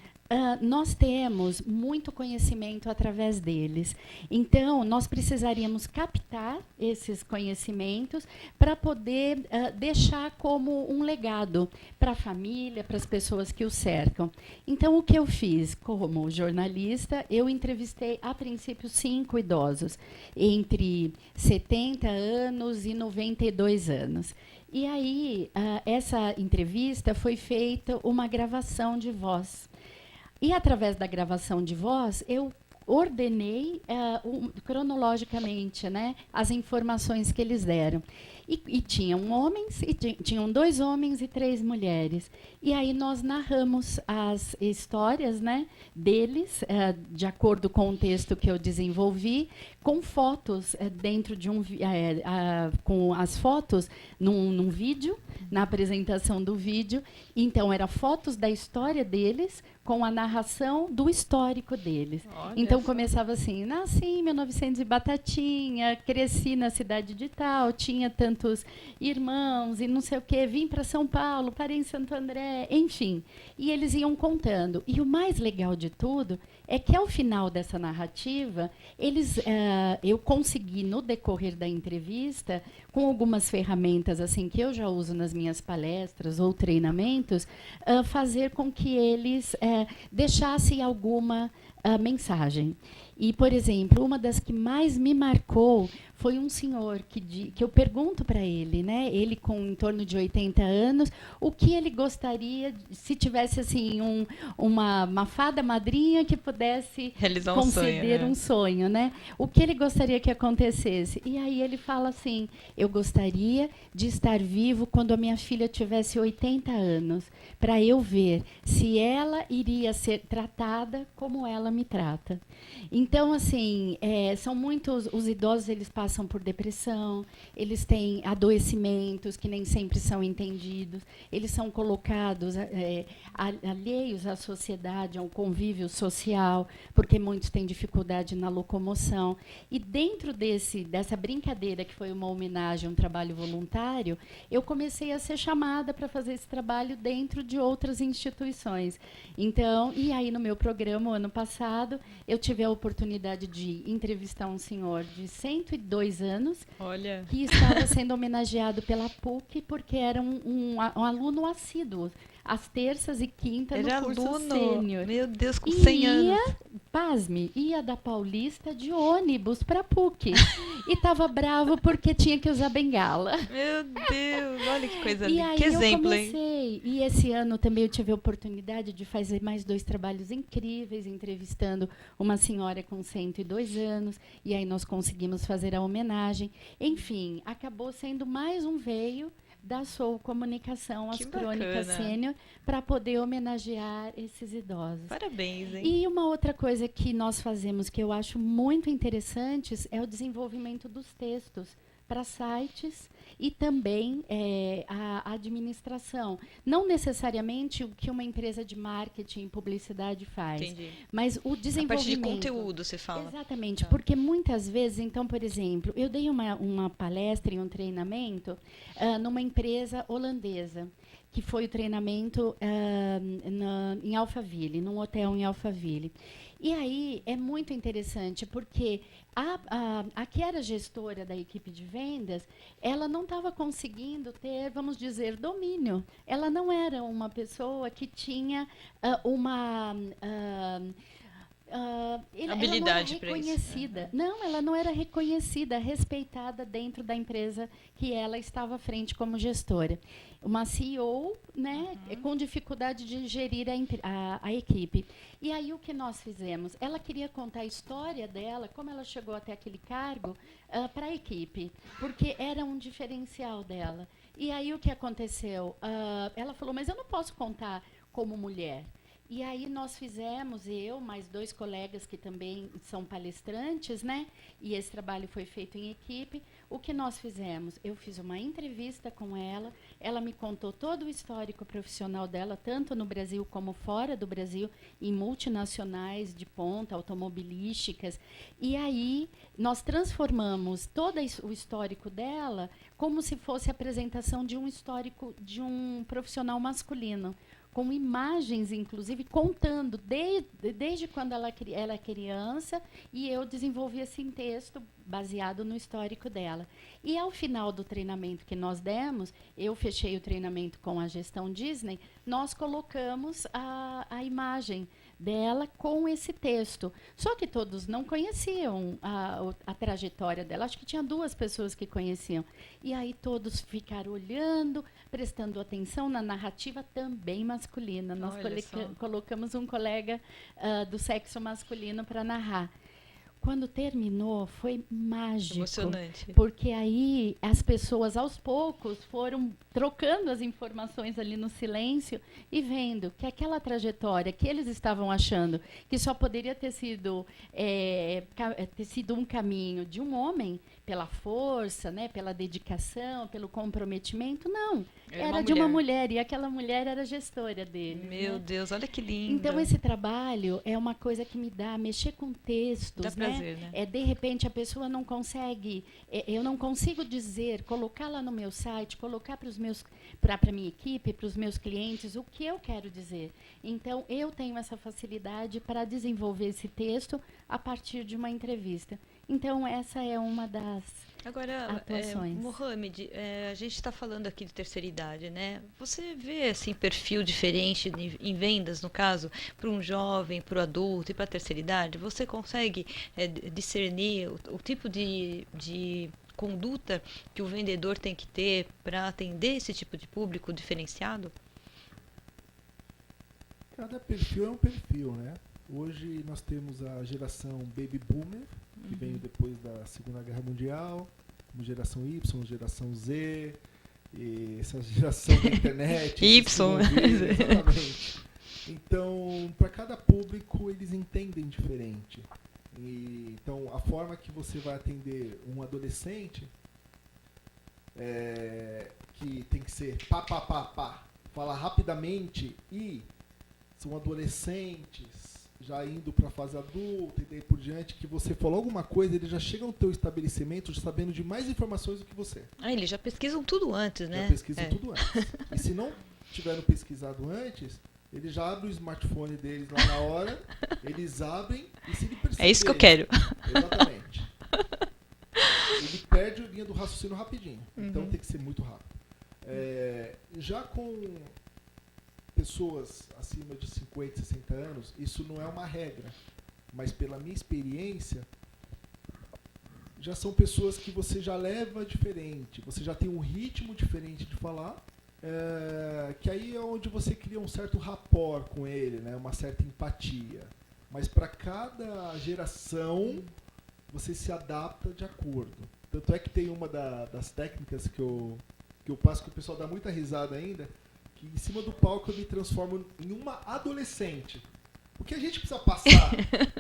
nós temos muito conhecimento através deles. Então, nós precisaríamos captar esses conhecimentos para poder deixar como um legado para a família, para as pessoas que o cercam. Então, o que eu fiz? Como jornalista, eu entrevistei, a princípio, 5 idosos, entre 70 anos e 92 anos. E aí, essa entrevista foi feita uma gravação de voz. E, através da gravação de voz, eu ordenei cronologicamente, né, as informações que eles deram. E tinham homens, tinham 2 homens e 3 mulheres. E aí nós narramos as histórias, né, deles, de acordo com o texto que eu desenvolvi, com fotos dentro de com as fotos num vídeo, na apresentação do vídeo. Então, eram fotos da história deles com a narração do histórico deles. Olha então, só. começava assim, nasci em 1900 e batatinha, cresci na cidade de tal, tinha tantos irmãos e não sei o quê, vim para São Paulo, parei em Santo André, enfim. E eles iam contando. E o mais legal de tudo é que, ao final dessa narrativa, eu consegui, no decorrer da entrevista, com algumas ferramentas assim que eu já uso nas minhas palestras ou treinamentos, fazer com que eles deixassem alguma mensagem. E, por exemplo, uma das que mais me marcou foi um senhor que eu pergunto para ele, né, ele com em torno de 80 anos, o que ele gostaria, se tivesse assim uma fada madrinha que pudesse Realizar conceder um sonho, um sonho, né? O que ele gostaria que acontecesse? E aí ele fala assim, eu gostaria de estar vivo quando a minha filha tivesse 80 anos, para eu ver se ela iria ser tratada como ela me trata. Então, assim, são muitos, os idosos, eles passam por depressão, eles têm adoecimentos que nem sempre são entendidos, eles são colocados alheios à sociedade, ao convívio social, porque muitos têm dificuldade na locomoção. E dentro dessa brincadeira, que foi uma homenagem a um trabalho voluntário, eu comecei a ser chamada para fazer esse trabalho dentro de outras instituições. Então, e aí no meu programa, ano passado, eu tive a oportunidade de entrevistar um senhor de 102 anos, Olha. que estava sendo homenageado pela PUC porque era um aluno assíduo, às terças e quintas no curso sênior. Meu Deus, com 100 anos. Pasme, ia da Paulista de ônibus para a PUC. E estava bravo porque tinha que usar bengala. Meu Deus, olha que coisa E linda. aí Que exemplo, eu hein? comecei. E esse ano também eu tive a oportunidade de fazer mais 2 trabalhos incríveis, entrevistando uma senhora com 102 anos. E aí nós conseguimos fazer a homenagem. Enfim, acabou sendo mais um veio da Soul Comunicação, as Que Crônicas bacana. Sênior, para poder homenagear esses idosos. Parabéns, hein? E uma outra coisa que nós fazemos, que eu acho muito interessante, é o desenvolvimento dos textos para sites e também a administração. Não necessariamente o que uma empresa de marketing e publicidade faz, Entendi. mas o A parte de desenvolvimento. conteúdo, você fala. Exatamente, Tá. porque muitas vezes, então, por exemplo, eu dei uma palestra e um treinamento numa empresa holandesa, que foi o treinamento em Alphaville, num hotel em Alphaville. E aí é muito interessante, porque a que era gestora da equipe de vendas, ela não estava conseguindo ter, vamos dizer, domínio. Ela não era uma pessoa que tinha Habilidade ela pra não era reconhecida. Não, ela não era reconhecida, respeitada dentro da empresa que ela estava à frente como gestora. Uma CEO, né, com dificuldade de gerir a equipe. E aí o que nós fizemos? Ela queria contar a história dela, como ela chegou até aquele cargo, para a equipe, porque era um diferencial dela. E aí o que aconteceu? Ela falou, mas eu não posso contar como mulher. E aí nós fizemos, eu, mais 2 colegas que também são palestrantes, né? E esse trabalho foi feito em equipe. O que nós fizemos? Eu fiz uma entrevista com ela me contou todo o histórico profissional dela, tanto no Brasil como fora do Brasil, em multinacionais de ponta, automobilísticas. E aí nós transformamos todo o histórico dela como se fosse a apresentação de um histórico de um profissional masculino, com imagens, inclusive, contando desde quando ela é criança, e eu desenvolvi esse texto baseado no histórico dela. E, ao final do treinamento que nós demos, eu fechei o treinamento com a gestão Disney, nós colocamos a imagem dela com esse texto. Só que todos não conheciam a trajetória dela. Acho que tinha 2 pessoas que conheciam. E aí todos ficaram olhando, prestando atenção na narrativa também masculina. Nós colocamos um colega do sexo masculino para narrar. Quando terminou, foi mágico. Emocionante. Porque aí as pessoas, aos poucos, foram trocando as informações ali no silêncio e vendo que aquela trajetória que eles estavam achando que só poderia ter sido um caminho de um homem, pela força, né, pela dedicação, pelo comprometimento, não. Era de uma mulher, e aquela mulher era gestora dele. Meu Deus, olha que lindo. Então, esse trabalho é uma coisa que me dá, mexer com textos, dá prazer, né? De repente, a pessoa não consegue, eu não consigo dizer, colocar lá no meu site, colocar para a minha equipe, para os meus clientes, o que eu quero dizer. Então, eu tenho essa facilidade para desenvolver esse texto a partir de uma entrevista. Então, essa é uma das atuações. Mohamed, a gente está falando aqui de terceira idade, né? Você vê assim, perfil diferente em vendas, no caso, para um jovem, para o adulto e para a terceira idade? Você consegue discernir o tipo de conduta que o vendedor tem que ter para atender esse tipo de público diferenciado? Cada perfil é um perfil, né? Hoje nós temos a geração Baby Boomer, que veio depois da Segunda Guerra Mundial, geração Y, geração Z, e essa geração da internet. Y. Exatamente. Então, para cada público, eles entendem diferente. Então, a forma que você vai atender um adolescente, que tem que ser pá, falar rapidamente, e são adolescentes já indo para a fase adulta e daí por diante, que você falou alguma coisa, eles já chegam no teu estabelecimento sabendo de mais informações do que você. Eles já pesquisam tudo antes, né? Já pesquisam tudo antes. E se não tiveram pesquisado antes, eles já abrem o smartphone deles lá na hora, eles abrem e se ele perceber... É isso que eu quero. Exatamente. Ele perde a linha do raciocínio rapidinho. Então tem que ser muito rápido. Já com pessoas acima de 50, 60 anos, isso não é uma regra, mas pela minha experiência, já são pessoas que você já leva diferente, você já tem um ritmo diferente de falar, que aí é onde você cria um certo rapport com ele, né, uma certa empatia. Mas para cada geração, você se adapta de acordo. Tanto é que tem uma das técnicas que eu passo, que o pessoal dá muita risada ainda, que em cima do palco eu me transformo em uma adolescente. O que a gente precisa passar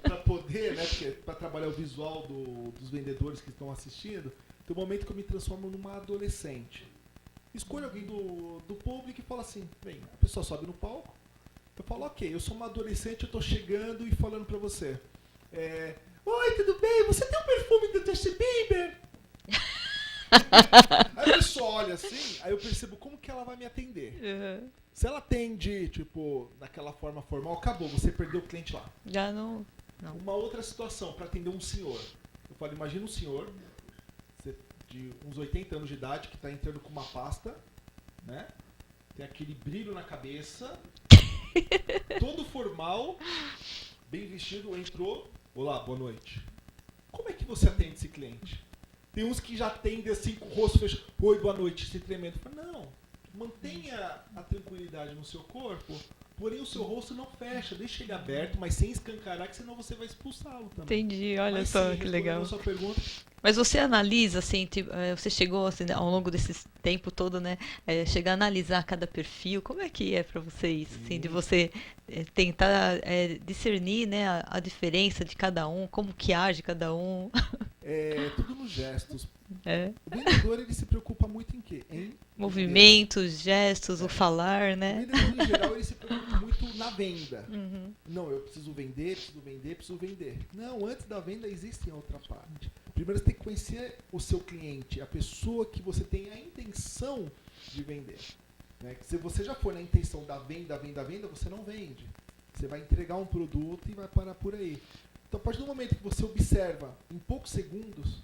para poder, né, para trabalhar o visual dos vendedores que estão assistindo, tem um momento que eu me transformo numa adolescente. Escolho alguém do público e falo assim, bem, a pessoa sobe no palco, eu falo, ok, eu sou uma adolescente, eu estou chegando e falando para você. Oi, tudo bem? Você tem um perfume do Justin Bieber? Aí a pessoa olha assim, aí eu percebo como que ela vai me atender. Se ela atende, tipo, daquela forma formal, acabou, você perdeu o cliente lá. Já não. Uma outra situação, para atender um senhor. Eu falo, imagina um senhor de uns 80 anos de idade que está entrando com uma pasta, né? Tem aquele brilho na cabeça, todo formal, bem vestido, entrou. Olá, boa noite. Como é que você atende esse cliente? Tem uns que já atendem assim com o rosto fechado. Oi, boa noite, se tremendo. Não, mantenha a tranquilidade no seu corpo, Porém, o seu rosto não fecha, deixa ele aberto, mas sem escancarar, que senão você vai expulsá-lo também. Entendi, olha Mas, só sim, que respondendo legal. a sua pergunta, Mas você analisa, assim, você chegou, assim, ao longo desse tempo todo, né, chegar a analisar cada perfil, como é que é para você isso, assim, de você tentar discernir, né, a diferença de cada um, como que age cada um? tudo nos gestos. É. O vendedor, ele se preocupa muito em quê? Em Movimentos, gestos, o falar, O né? vendedor, em geral, ele se preocupa muito na venda. Uhum. Não, eu preciso vender, preciso vender, preciso vender. Não, antes da venda existe outra parte. Primeiro você tem que conhecer o seu cliente, a pessoa que você tem a intenção de vender. Né? Se você já for na intenção da venda, você não vende. Você vai entregar um produto e vai parar por aí. Então, a partir do momento que você observa, em poucos segundos,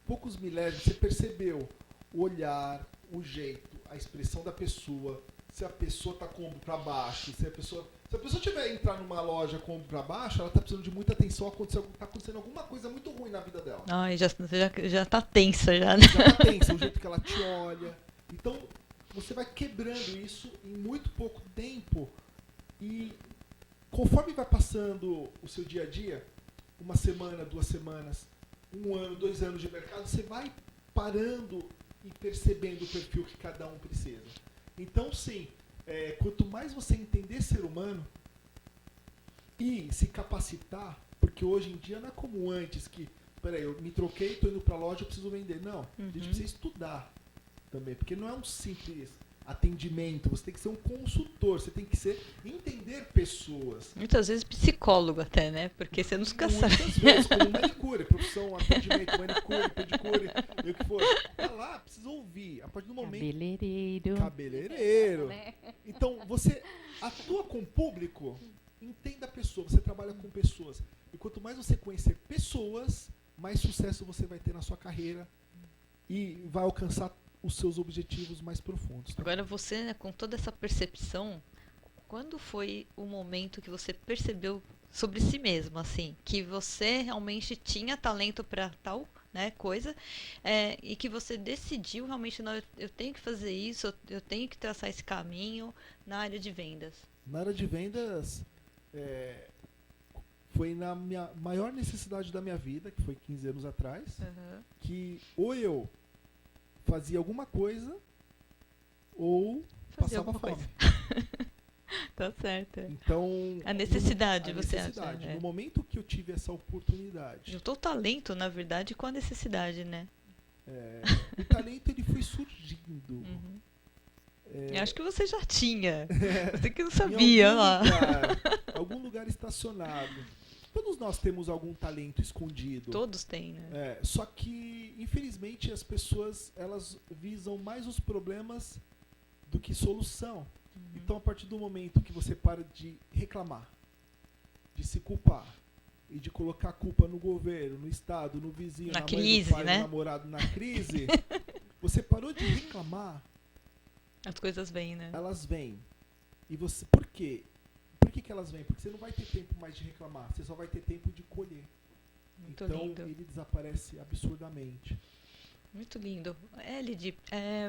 poucos milésimos, você percebeu o olhar, o jeito, a expressão da pessoa, se a pessoa está com o ombro para baixo, se a pessoa tiver entrar numa loja com o ombro para baixo, ela está precisando de muita atenção, está acontecendo alguma coisa muito ruim na vida dela. Ai, já tá tensa já, né? Já está tensa, o jeito que ela te olha. Então, você vai quebrando isso em muito pouco tempo e conforme vai passando o seu dia a dia, uma semana, 2 semanas, 1 ano, 2 anos de mercado, você vai parando e percebendo o perfil que cada um precisa. Então, sim, quanto mais você entender ser humano e se capacitar, porque hoje em dia não é como antes que, peraí, eu me troquei, estou indo para a loja, eu preciso vender. Não, a gente precisa estudar também, porque não é um simples atendimento, você tem que ser um consultor, você tem que entender pessoas. Muitas vezes psicólogo até, né? Porque você nunca sabe. Muitas vezes, como manicure, profissão, atendimento, manicure, pedicure, e o que for. Tá lá, precisa ouvir. A partir do momento... Cabeleireiro. Então, você atua com o público, entenda a pessoa, você trabalha com pessoas. E quanto mais você conhecer pessoas, mais sucesso você vai ter na sua carreira e vai alcançar os seus objetivos mais profundos. Tá? Agora você, né, com toda essa percepção, quando foi o momento que você percebeu sobre si mesmo, assim, que você realmente tinha talento para tal, né, coisa, e que você decidiu realmente, não, eu tenho que fazer isso, eu tenho que traçar esse caminho na área de vendas? Na área de vendas, foi na minha maior necessidade da minha vida, que foi 15 anos atrás, que ou eu fazia alguma coisa ou passava fome. Tá certo. Então, a necessidade, você acha? No momento que eu tive essa oportunidade. Juntou o talento, na verdade, com a necessidade, né? O talento, ele foi surgindo. Eu acho que você já tinha. Você que não sabia lá. Algum lugar estacionado. Todos nós temos algum talento escondido. Todos têm, né? Só que, infelizmente, as pessoas, elas visam mais os problemas do que solução. Então, a partir do momento que você para de reclamar, de se culpar e de colocar a culpa no governo, no Estado, no vizinho, na crise, mãe, no pai, né? no namorado, na crise, você parou de reclamar. As coisas vêm, né? Elas vêm. E você, por quê? Por que elas vêm? Porque você não vai ter tempo mais de reclamar, você só vai ter tempo de colher. Muito então, lindo. Ele desaparece absurdamente. Muito lindo. Lid,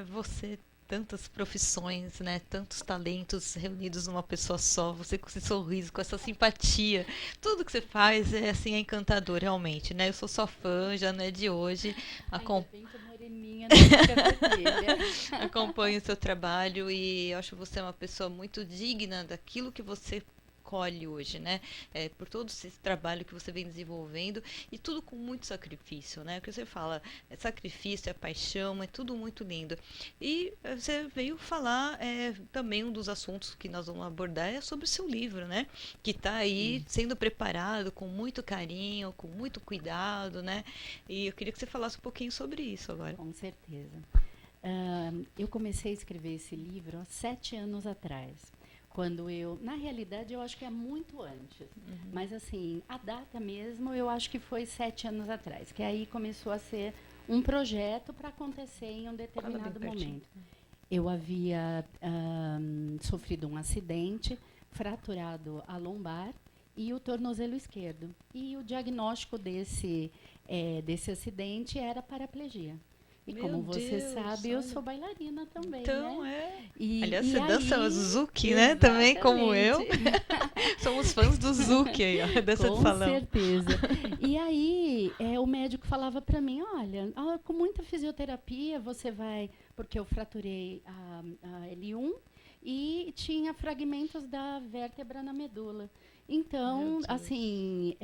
você, tantas profissões, né? Tantos talentos reunidos numa pessoa só, você com esse sorriso, com essa simpatia, tudo que você faz é assim, é encantador, realmente, né? Eu sou sua fã, já não é de hoje. Acompanho o seu trabalho e eu acho você uma pessoa muito digna daquilo que você colhe hoje, né? Por todo esse trabalho que você vem desenvolvendo e tudo com muito sacrifício, né? Porque você fala, sacrifício, é paixão, é tudo muito lindo. E você veio falar também um dos assuntos que nós vamos abordar é sobre o seu livro, né? Que está aí sendo preparado com muito carinho, com muito cuidado, né? E eu queria que você falasse um pouquinho sobre isso agora. Com certeza. Eu comecei a escrever esse livro há 7 anos atrás. Quando na realidade, eu acho que é muito antes. Mas, assim, a data mesmo, eu acho que foi 7 anos atrás. Que aí começou a ser um projeto para acontecer em um determinado momento. Eu havia sofrido um acidente, fraturado a lombar e o tornozelo esquerdo. E o diagnóstico desse acidente era paraplegia. E Meu como você Deus, sabe, eu olha. sou bailarina também, Então, né? Aliás, E você dança aí, Zouk, né? Também, como eu. exatamente. Somos fãs do Zouk aí, ó. Dança de Com salão. certeza. E aí, o médico falava para mim, olha, com muita fisioterapia você vai, porque eu fraturei a L1 e tinha fragmentos da vértebra na medula. Meu Então, Deus. assim,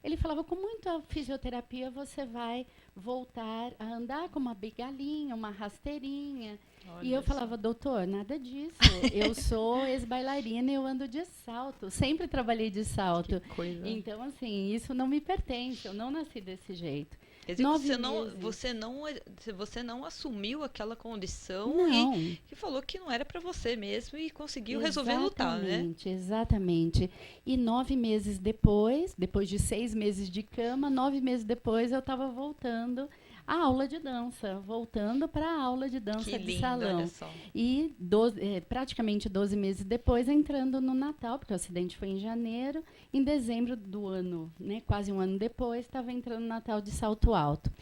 ele falava, com muita fisioterapia você vai voltar a andar com uma bengalinha, uma rasteirinha. E eu Olha só. falava, doutor, nada disso. Eu sou ex-bailarina e eu ando de salto. Sempre trabalhei de salto. Que coisa. Então, assim, isso não me pertence. Eu não nasci desse jeito. Quer dizer, 9 que você não assumiu aquela condição Não. e que falou que não era para você mesmo e conseguiu resolver lutar, né? Exatamente. E 9 meses depois de 6 meses de cama, 9 meses depois eu estava voltando à aula de dança, voltando para a aula de dança Que de lindo, salão. olha só. E praticamente 12 meses depois, entrando no Natal, porque o acidente foi em janeiro, em dezembro do ano, né, quase um ano depois, estava entrando no Natal de salto alto.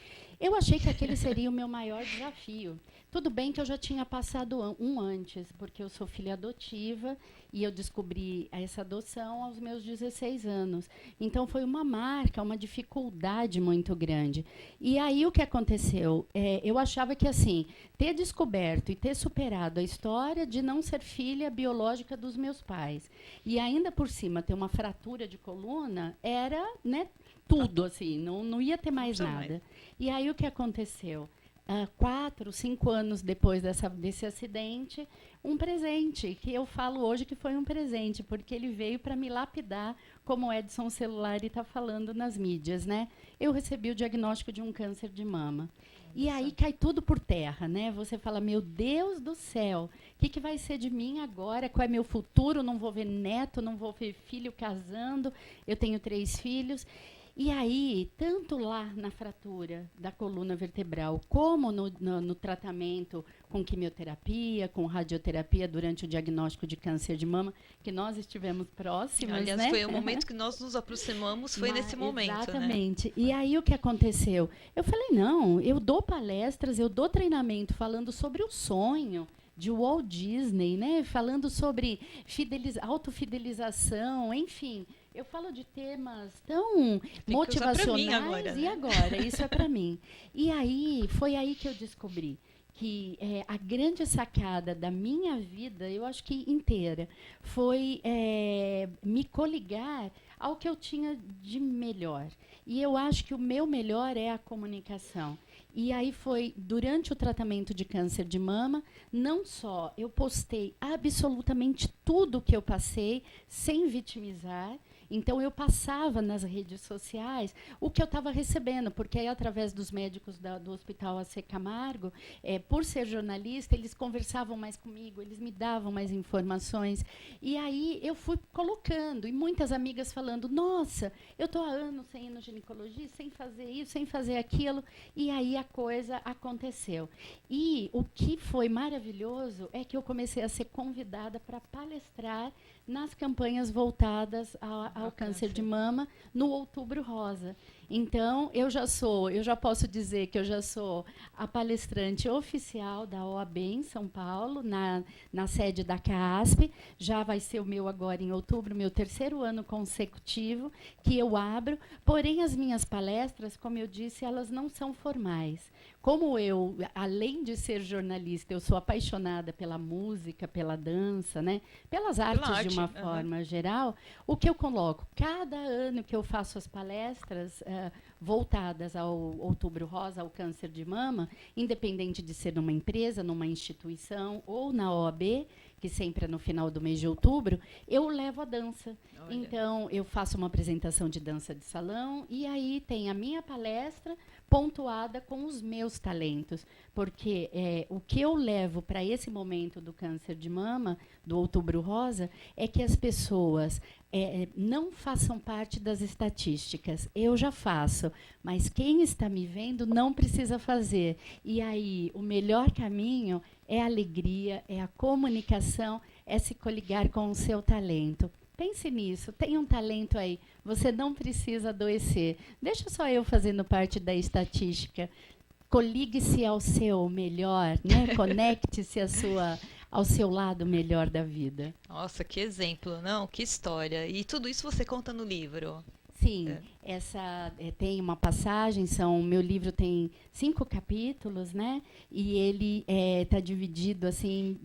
Eu achei que aquele seria o meu maior desafio. Tudo bem que eu já tinha passado um antes, porque eu sou filha adotiva e eu descobri essa adoção aos meus 16 anos. Então, foi uma marca, uma dificuldade muito grande. E aí, o que aconteceu? Eu achava que, assim, ter descoberto e ter superado a história de não ser filha biológica dos meus pais e ainda por cima ter uma fratura de coluna era, né, tudo, assim, não ia ter mais nada. E aí, o que aconteceu? 4, 5 anos depois desse acidente, um presente, que eu falo hoje que foi um presente, porque ele veio para me lapidar, como o Edson Celulari está falando nas mídias, né? Eu recebi o diagnóstico de um câncer de mama. E aí cai tudo por terra, né? Você fala, meu Deus do céu, o que vai ser de mim agora? Qual é meu futuro? Não vou ver neto, não vou ver filho casando. Eu tenho 3 filhos. E aí, tanto lá na fratura da coluna vertebral, como no tratamento com quimioterapia, com radioterapia durante o diagnóstico de câncer de mama, que nós estivemos próximas, Aliás, né? foi o momento que nós nos aproximamos, foi nesse momento, exatamente. né? E aí, o que aconteceu? Eu falei, não, eu dou palestras, eu dou treinamento falando sobre o sonho de Walt Disney, né? Falando sobre autofidelização, enfim. Eu falo de temas tão motivacionais agora, né? E agora, isso é para mim. E aí, foi aí que eu descobri que a grande sacada da minha vida, eu acho que inteira, foi me coligar ao que eu tinha de melhor. E eu acho que o meu melhor é a comunicação. E aí foi, durante o tratamento de câncer de mama, não só eu postei absolutamente tudo o que eu passei, sem vitimizar. Então, eu passava nas redes sociais o que eu estava recebendo, porque aí, através dos médicos do Hospital AC Camargo, por ser jornalista, eles conversavam mais comigo, eles me davam mais informações. E aí, eu fui colocando, e muitas amigas falando, nossa, eu estou há anos sem ir no ginecologista, sem fazer isso, sem fazer aquilo. E aí, a coisa aconteceu. E o que foi maravilhoso é que eu comecei a ser convidada para palestrar nas campanhas voltadas ao câncer de mama no Outubro Rosa. Então, eu já posso dizer que eu já sou a palestrante oficial da OAB em São Paulo, na sede da CASP. Já vai ser o meu agora em outubro, meu 3º ano consecutivo que eu abro. Porém, as minhas palestras, como eu disse, elas não são formais. Como eu, além de ser jornalista, eu sou apaixonada pela música, pela dança, né? Pelas artes de uma forma geral, o que eu coloco? Cada ano que eu faço as palestras voltadas ao Outubro Rosa, ao câncer de mama, independente de ser numa empresa, numa instituição ou na OAB, que sempre é no final do mês de outubro, eu levo a dança. Olha. Então, eu faço uma apresentação de dança de salão e aí tem a minha palestra pontuada com os meus talentos, porque o que eu levo para esse momento do câncer de mama, do Outubro Rosa, é que as pessoas não façam parte das estatísticas. Eu já faço, mas quem está me vendo não precisa fazer. E aí, o melhor caminho é a alegria, é a comunicação, é se coligar com o seu talento. Pense nisso, tem um talento aí, você não precisa adoecer. Deixa só eu fazendo parte da estatística. coligue-se ao seu melhor, né? Conecte-se ao seu lado melhor da vida. Nossa, que exemplo, não? Que história. E tudo isso você conta no livro? Sim, tem uma passagem, meu livro tem 5 capítulos, né? E ele está dividido assim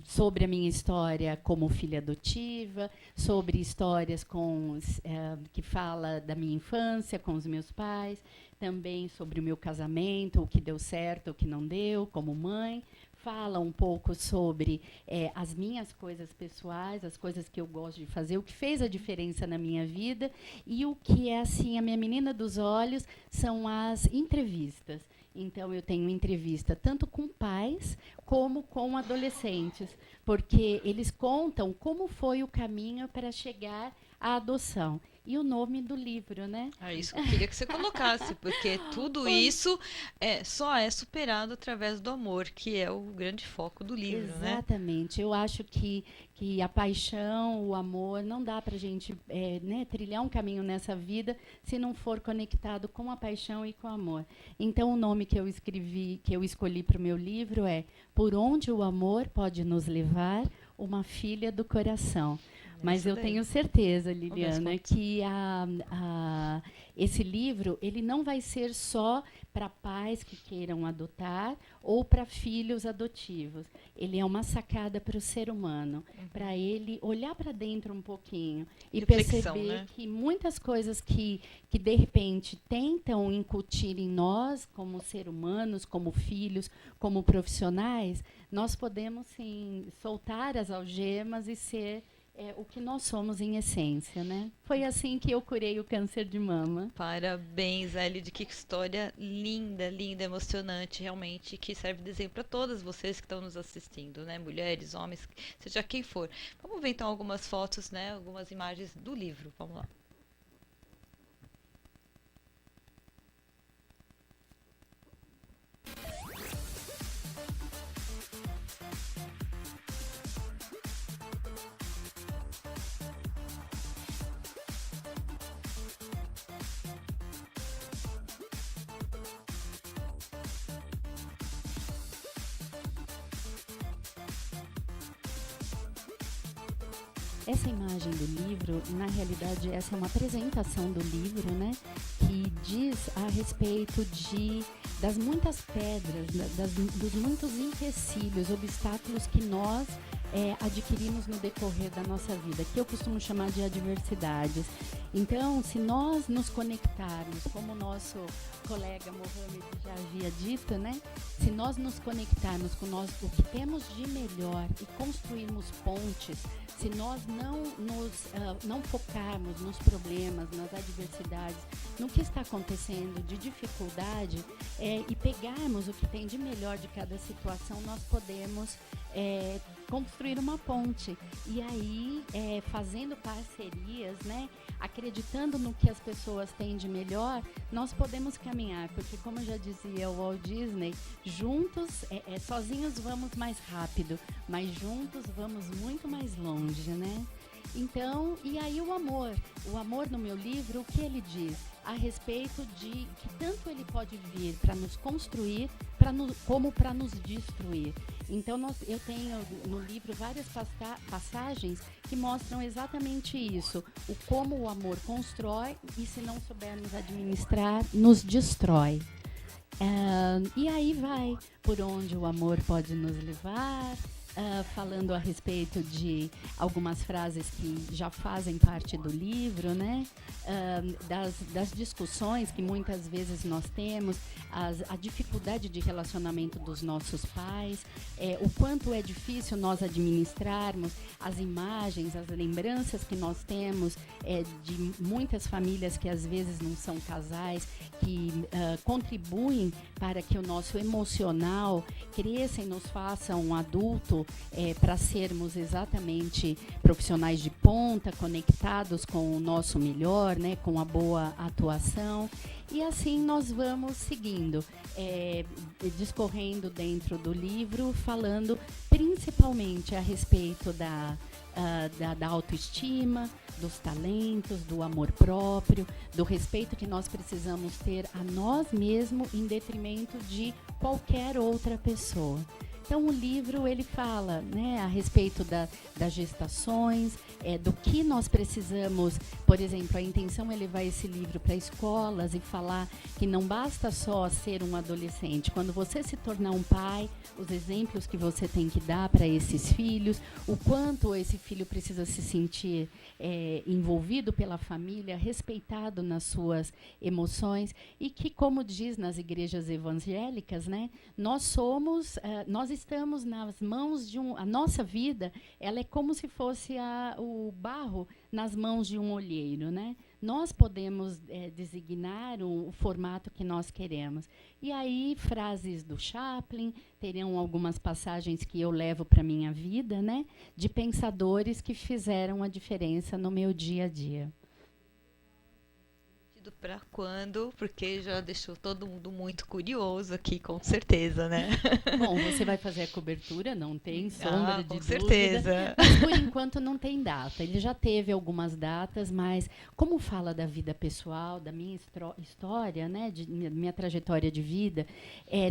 sobre a minha história como filha adotiva, sobre histórias que fala da minha infância com os meus pais, também sobre o meu casamento, o que deu certo, o que não deu, como mãe. Fala um pouco sobre as minhas coisas pessoais, as coisas que eu gosto de fazer, o que fez a diferença na minha vida. E o que é assim, a minha menina dos olhos são as entrevistas. Então, eu tenho entrevista tanto com pais como com adolescentes, porque eles contam como foi o caminho para chegar à adoção. E o nome do livro, né? Isso que eu queria que você colocasse, porque tudo isso só é superado através do amor, que é o grande foco do livro, né? Exatamente. Eu acho que a paixão, o amor, não dá para a gente trilhar um caminho nessa vida se não for conectado com a paixão e com o amor. Então, o nome que eu escolhi para o meu livro é Por Onde o Amor Pode Nos Levar, Uma Filha do Coração. Mas eu tenho certeza, Liliana, que esse livro ele não vai ser só para pais que queiram adotar ou para filhos adotivos. Ele é uma sacada para o ser humano, para ele olhar para dentro um pouquinho e reflexão, perceber, né? que muitas coisas que de repente tentam incutir em nós, como ser humanos, como filhos, como profissionais, nós podemos sim soltar as algemas e ser o que nós somos em essência, né? Foi assim que eu curei o câncer de mama. Parabéns, Elide, que história linda, linda, emocionante, realmente, que serve de exemplo para todas vocês que estão nos assistindo, né? Mulheres, homens, seja quem for. Vamos ver então algumas fotos, né? Algumas imagens do livro. Vamos lá. Essa imagem do livro, na realidade, essa é uma apresentação do livro, né, que diz a respeito das muitas pedras, dos muitos empecilhos, obstáculos que nós adquirimos no decorrer da nossa vida, que eu costumo chamar de adversidades. Então, se nós nos conectarmos, como o nosso colega Mohamed já havia dito, né? Se nós nos conectarmos com o que temos de melhor e construirmos pontes, se nós não focarmos nos problemas, nas adversidades, no que está acontecendo de dificuldade, e pegarmos o que tem de melhor de cada situação, nós podemos construir uma ponte. E aí, fazendo parcerias, né, acreditando no que as pessoas têm de melhor, nós podemos caminhar, porque, como já dizia o Walt Disney, juntos, sozinhos vamos mais rápido, mas juntos vamos muito mais longe, né? Então, e aí o amor no meu livro, o que ele diz? A respeito de que tanto ele pode vir para nos construir, como para nos destruir. Então, eu tenho no livro várias passagens que mostram exatamente isso. Como o amor constrói e, se não soubermos administrar, nos destrói. E aí vai, por onde o amor pode nos levar, falando a respeito de algumas frases que já fazem parte do livro, né? Das discussões que muitas vezes nós temos, a dificuldade de relacionamento dos nossos pais, o quanto é difícil nós administrarmos as imagens, as lembranças que nós temos de muitas famílias que às vezes não são casais, que contribuem para que o nosso emocional cresça e nos faça um adulto livro para sermos exatamente profissionais de ponta, conectados com o nosso melhor, né, com a boa atuação. E assim nós vamos seguindo, discorrendo dentro do livro, falando principalmente a respeito da autoestima, dos talentos, do amor próprio, do respeito que nós precisamos ter a nós mesmos em detrimento de qualquer outra pessoa. Então o livro ele fala, né, a respeito das gestações, do que nós precisamos. Por exemplo, a intenção é levar esse livro para escolas e falar que não basta só ser um adolescente. Quando você se tornar um pai, os exemplos que você tem que dar para esses filhos, o quanto esse filho precisa se sentir envolvido pela família, respeitado nas suas emoções, e que, como diz nas igrejas evangélicas, né, nós estamos nas mãos de a nossa vida, ela é como se fosse o barro nas mãos de um olheiro, né? Nós podemos designar o formato que nós queremos. E aí, frases do Chaplin, terão algumas passagens que eu levo para a minha vida, né? De pensadores que fizeram a diferença no meu dia a dia. Para quando? Porque já deixou todo mundo muito curioso aqui, com certeza, né? Bom, você vai fazer a cobertura, não tem sombra de com dúvida. Certeza. Mas por enquanto não tem data. Ele já teve algumas datas, mas como fala da vida pessoal, da minha história, né, de minha trajetória de vida,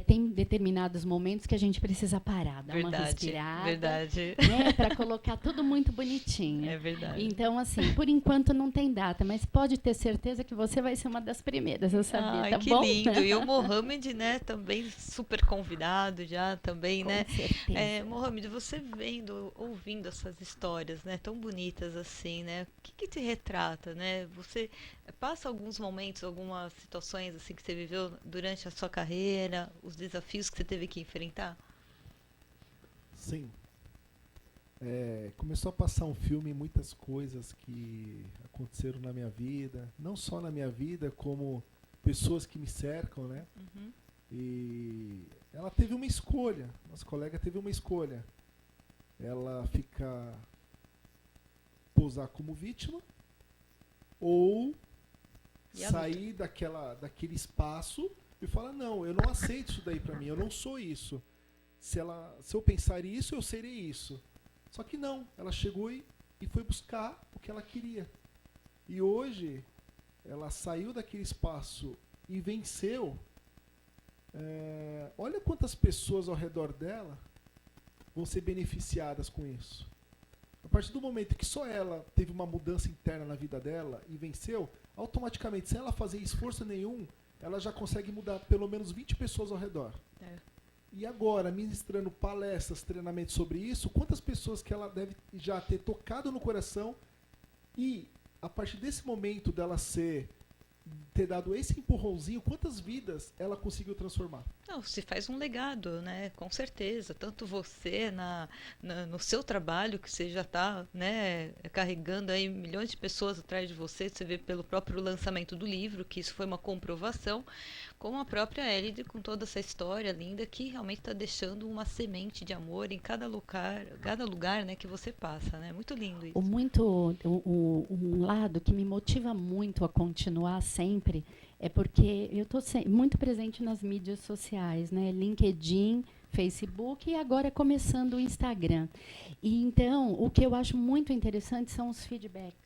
tem determinados momentos que a gente precisa parar, dar uma respirada, verdade, né, para colocar tudo muito bonitinho. É verdade. Então, assim, por enquanto não tem data, mas pode ter certeza que você vai ser uma das primeiras a saber, tá que bom? Lindo. E o Mohamed, né, também super convidado já também, Com né? certeza. Mohamed, você ouvindo essas histórias, né, tão bonitas assim, né? O que te retrata, né? Você passa alguns momentos, algumas situações assim que você viveu durante a sua carreira, os desafios que você teve que enfrentar? Sim. Começou a passar um filme, muitas coisas que aconteceram na minha vida, não só na minha vida, como pessoas que me cercam, né? Uhum. E ela teve uma escolha, nossa colega teve uma escolha. Ela posar como vítima ou sair daquele espaço e falar, não, eu não aceito isso daí pra mim, eu não sou isso. Se eu pensar isso, eu serei isso. Só que não, ela chegou e foi buscar o que ela queria. E hoje, ela saiu daquele espaço e venceu. Olha quantas pessoas ao redor dela vão ser beneficiadas com isso. A partir do momento que só ela teve uma mudança interna na vida dela e venceu, automaticamente, sem ela fazer esforço nenhum, ela já consegue mudar pelo menos 20 pessoas ao redor. E agora, ministrando palestras, treinamentos sobre isso, quantas pessoas que ela deve já ter tocado no coração e, a partir desse momento dela ter dado esse empurrãozinho, quantas vidas ela conseguiu transformar? Não, se faz um legado, né? Com certeza. Tanto você no seu trabalho, que você já está, né, carregando aí milhões de pessoas atrás de você vê pelo próprio lançamento do livro, que isso foi uma comprovação, como a própria Elide, com toda essa história linda, que realmente está deixando uma semente de amor em cada lugar, né, que você passa, né? Muito lindo isso. Um lado que me motiva muito a continuar sempre é porque eu estou muito presente nas mídias sociais, né? LinkedIn, Facebook e agora começando o Instagram. E então, o que eu acho muito interessante são os feedbacks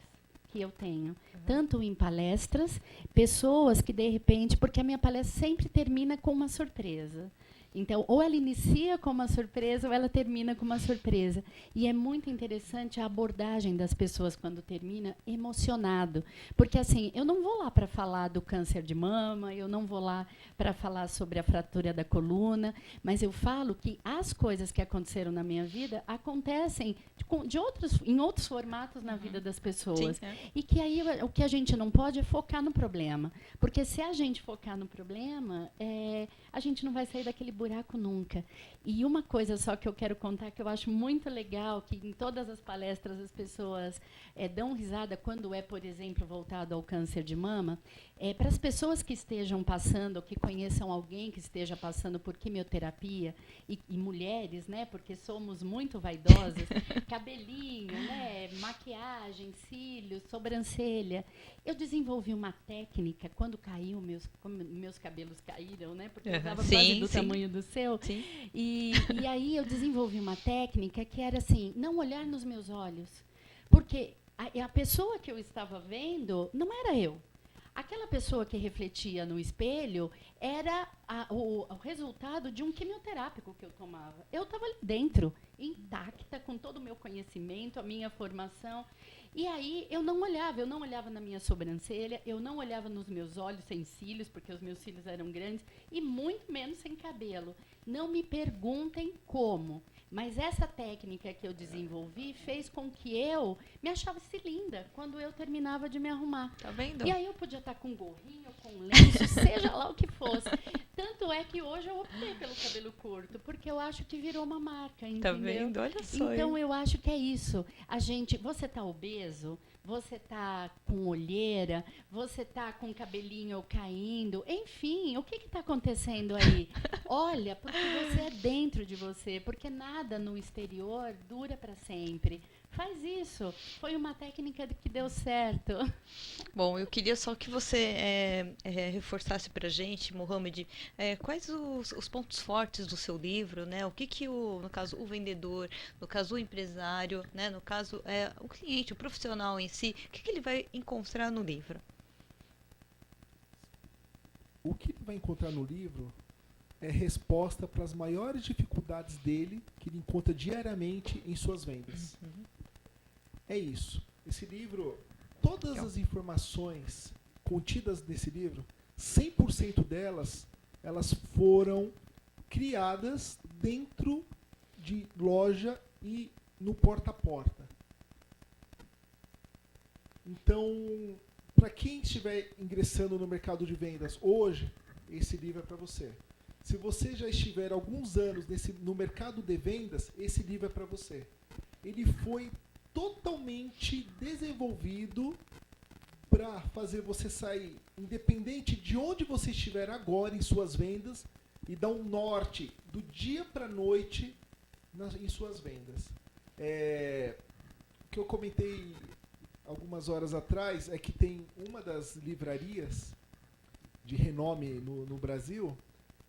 que eu tenho, tanto em palestras, pessoas que de repente, porque a minha palestra sempre termina com uma surpresa. Então, ou ela inicia com uma surpresa ou ela termina com uma surpresa. E é muito interessante a abordagem das pessoas quando termina emocionado. Porque, assim, eu não vou lá para falar do câncer de mama, eu não vou lá para falar sobre a fratura da coluna, mas eu falo que as coisas que aconteceram na minha vida acontecem em outros formatos na vida das pessoas. Sim, E que aí o que a gente não pode é focar no problema. Porque se a gente focar no problema, a gente não vai sair daquele buraco buraco nunca. E uma coisa só que eu quero contar que eu acho muito legal, que em todas as palestras as pessoas dão risada quando é, por exemplo, voltado ao câncer de mama, para as pessoas que estejam passando, ou que conheçam alguém que esteja passando por quimioterapia, e mulheres, né, porque somos muito vaidosas, cabelinho, né, maquiagem, cílios, sobrancelha. Eu desenvolvi uma técnica, quando caiu, meus cabelos caíram, né, porque eu estava quase do tamanho do seu. Sim. E aí eu desenvolvi uma técnica que era assim, não olhar nos meus olhos. Porque a pessoa que eu estava vendo não era eu. Aquela pessoa que refletia no espelho era o resultado de um quimioterápico que eu tomava. Eu estava ali dentro, intacta, com todo o meu conhecimento, a minha formação. E aí eu não olhava na minha sobrancelha, eu não olhava nos meus olhos sem cílios, porque os meus cílios eram grandes, e muito menos sem cabelo. Não me perguntem como, mas essa técnica que eu desenvolvi fez com que eu me achasse linda quando eu terminava de me arrumar. Tá vendo? E aí eu podia estar com gorrinho, com lenço, seja lá o que fosse. Tanto é que hoje eu optei pelo cabelo curto, porque eu acho que virou uma marca, entendeu? Tá vendo? Olha só. Então eu acho que é isso. Você tá obeso, você tá com olheira, você tá com cabelinho caindo, enfim, o que está acontecendo aí? Olha, porque você é dentro de você, porque nada no exterior dura para sempre. Faz isso. Foi uma técnica que deu certo. Bom, eu queria só que você reforçasse para a gente, Mohamed, quais os pontos fortes do seu livro, né? O que no caso, o vendedor, no caso, o empresário, né? No caso, o cliente, o profissional em si, o que ele vai encontrar no livro? O que ele vai encontrar no livro é resposta para as maiores dificuldades dele, que ele encontra diariamente em suas vendas. Uhum. É isso. Esse livro, todas as informações contidas nesse livro, 100% delas, elas foram criadas dentro de loja e no porta a porta. Então, para quem estiver ingressando no mercado de vendas hoje, esse livro é para você. Se você já estiver alguns anos no mercado de vendas, esse livro é para você. Ele foi totalmente desenvolvido para fazer você sair, independente de onde você estiver agora em suas vendas, e dar um norte do dia para a noite em suas vendas. O que eu comentei algumas horas atrás é que tem uma das livrarias de renome no Brasil,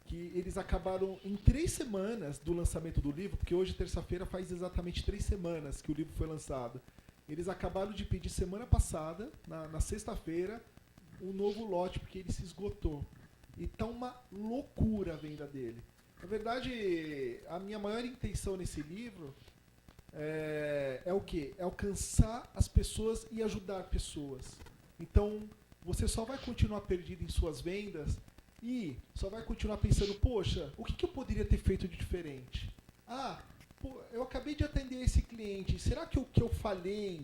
que eles acabaram em 3 semanas do lançamento do livro, porque hoje, terça-feira, faz exatamente 3 semanas que o livro foi lançado. Eles acabaram de pedir semana passada, na sexta-feira, um novo lote, porque ele se esgotou. E tá uma loucura a venda dele. Na verdade, a minha maior intenção nesse livro é o quê? É alcançar as pessoas e ajudar pessoas. Então, você só vai continuar perdido em suas vendas e só vai continuar pensando, poxa, o que eu poderia ter feito de diferente? Eu acabei de atender esse cliente, será que o que eu falei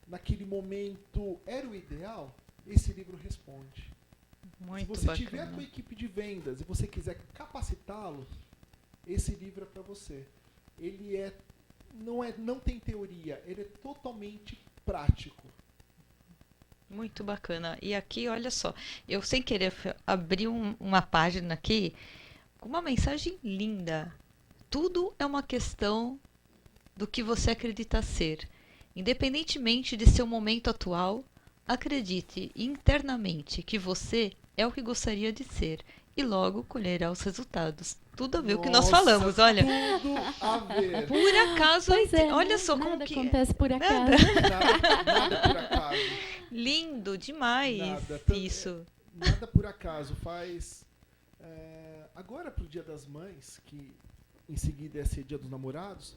naquele momento era o ideal? Esse livro responde. Muito Se você bacana. tiver a tua equipe de vendas e você quiser capacitá-los, esse livro é para você. Ele não tem teoria, ele é totalmente prático. Muito bacana. E aqui, olha só, eu sem querer abri uma página aqui com uma mensagem linda. Tudo é uma questão do que você acredita ser. Independentemente de seu momento atual, acredite internamente que você é o que gostaria de ser e logo colherá os resultados. Tudo a ver o que nós falamos, olha. Tudo a ver. Por acaso, Pois é, olha só nada como que acontece por acaso. Nada por acaso. Lindo demais isso. Nada por acaso. Faz agora pro Dia das Mães, que em seguida é ser Dia dos Namorados,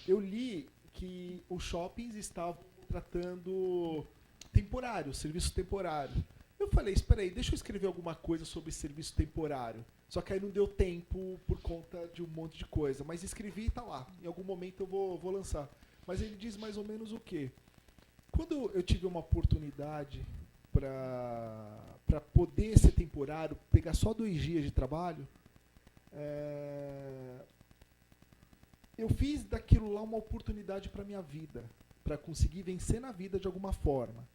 eu li que os shoppings estavam tratando serviço temporário. Eu falei, espera aí, deixa eu escrever alguma coisa sobre serviço temporário. Só que aí não deu tempo por conta de um monte de coisa. Mas escrevi e tá lá. Em algum momento eu vou lançar. Mas ele diz mais ou menos o quê? Quando eu tive uma oportunidade para poder ser temporário, pegar só 2 dias de trabalho, Eu fiz daquilo lá uma oportunidade para minha vida, para conseguir vencer na vida de alguma forma.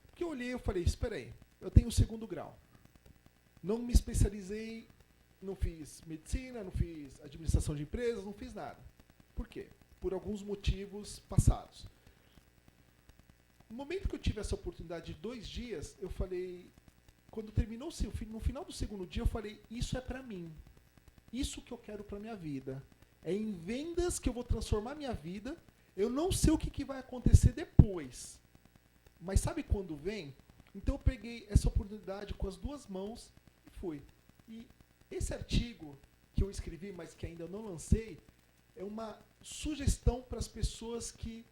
Porque eu olhei e falei, espera aí, eu tenho o 2º grau. Não me especializei, não fiz medicina, não fiz administração de empresas, não fiz nada. Por quê? Por alguns motivos passados. No momento que eu tive essa oportunidade de 2 dias, eu falei, quando terminou no final do 2º dia, eu falei, isso é para mim. Isso que eu quero para minha vida. É em vendas que eu vou transformar minha vida. Eu não sei o que vai acontecer depois. Mas sabe quando vem? Então eu peguei essa oportunidade com as 2 mãos e fui. E esse artigo que eu escrevi, mas que ainda não lancei, é uma sugestão para as pessoas que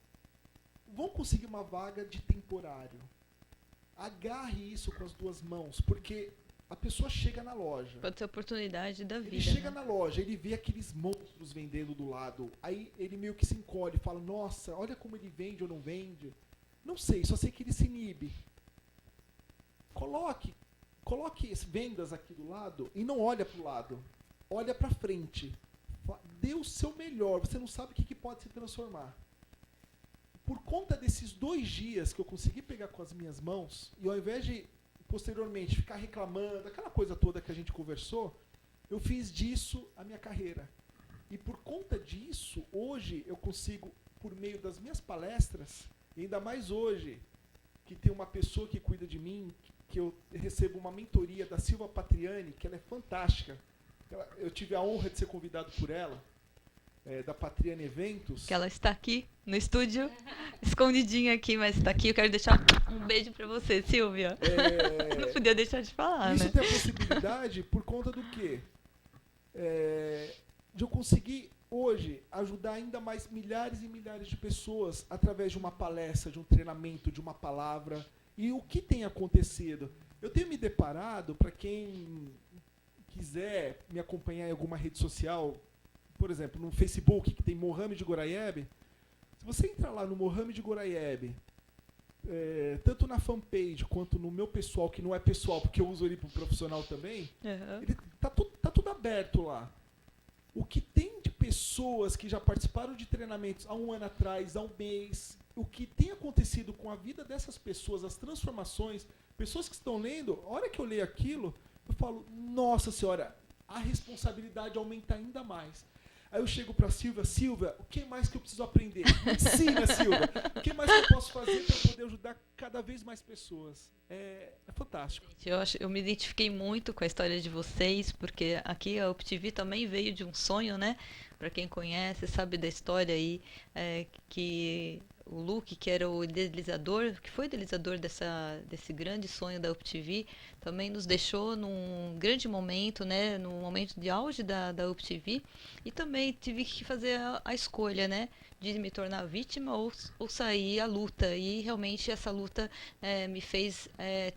vão conseguir uma vaga de temporário. Agarre isso com as 2 mãos, porque a pessoa chega na loja. Pode ser a oportunidade da vida. Ele chega na loja, ele vê aqueles monstros vendendo do lado. Aí ele meio que se encolhe e fala, nossa, olha como ele vende ou não vende. Não sei, só sei que ele se inibe. Coloque vendas aqui do lado e não olha para o lado. Olha para frente. Dê o seu melhor. Você não sabe o que pode se transformar. Por conta desses 2 dias que eu consegui pegar com as minhas mãos, e ao invés de posteriormente ficar reclamando, aquela coisa toda que a gente conversou, eu fiz disso a minha carreira. E por conta disso, hoje eu consigo, por meio das minhas palestras, e ainda mais hoje, que tem uma pessoa que cuida de mim, que eu recebo uma mentoria da Silva Patriani, que ela é fantástica. Eu tive a honra de ser convidado por ela, da Patriani Eventos. Que ela está aqui no estúdio, escondidinha aqui, mas está aqui. Eu quero deixar um beijo para você, Silvia. Não podia deixar de falar, isso, né? Isso tem a possibilidade por conta do quê? De eu conseguir, hoje, ajudar ainda mais milhares e milhares de pessoas através de uma palestra, de um treinamento, de uma palavra. E o que tem acontecido? Eu tenho me deparado, para quem quiser me acompanhar em alguma rede social, por exemplo, no Facebook, que tem Mohamed Goraieb, se você entrar lá no Mohamed Goraieb, tanto na fanpage quanto no meu pessoal, que não é pessoal, porque eu uso ele para o profissional também, ele tá tudo aberto lá. O que tem de pessoas que já participaram de treinamentos há 1 ano atrás, há 1 mês, o que tem acontecido com a vida dessas pessoas, as transformações, pessoas que estão lendo, a hora que eu leio aquilo, eu falo, nossa senhora, a responsabilidade aumenta ainda mais. Aí eu chego para a Silvia, o que mais que eu preciso aprender? Me ensina, Silvia. O que mais que eu posso fazer para poder ajudar cada vez mais pessoas? É fantástico. Eu me identifiquei muito com a história de vocês, porque aqui a UpTV também veio de um sonho, né? Para quem conhece, sabe da história aí, que o Luke, que era o idealizador, que foi idealizador desse grande sonho da UpTV, também nos deixou num grande momento, né, num momento de auge da UpTV, e também tive que fazer a escolha, né, de me tornar vítima ou sair à luta. E realmente essa luta me fez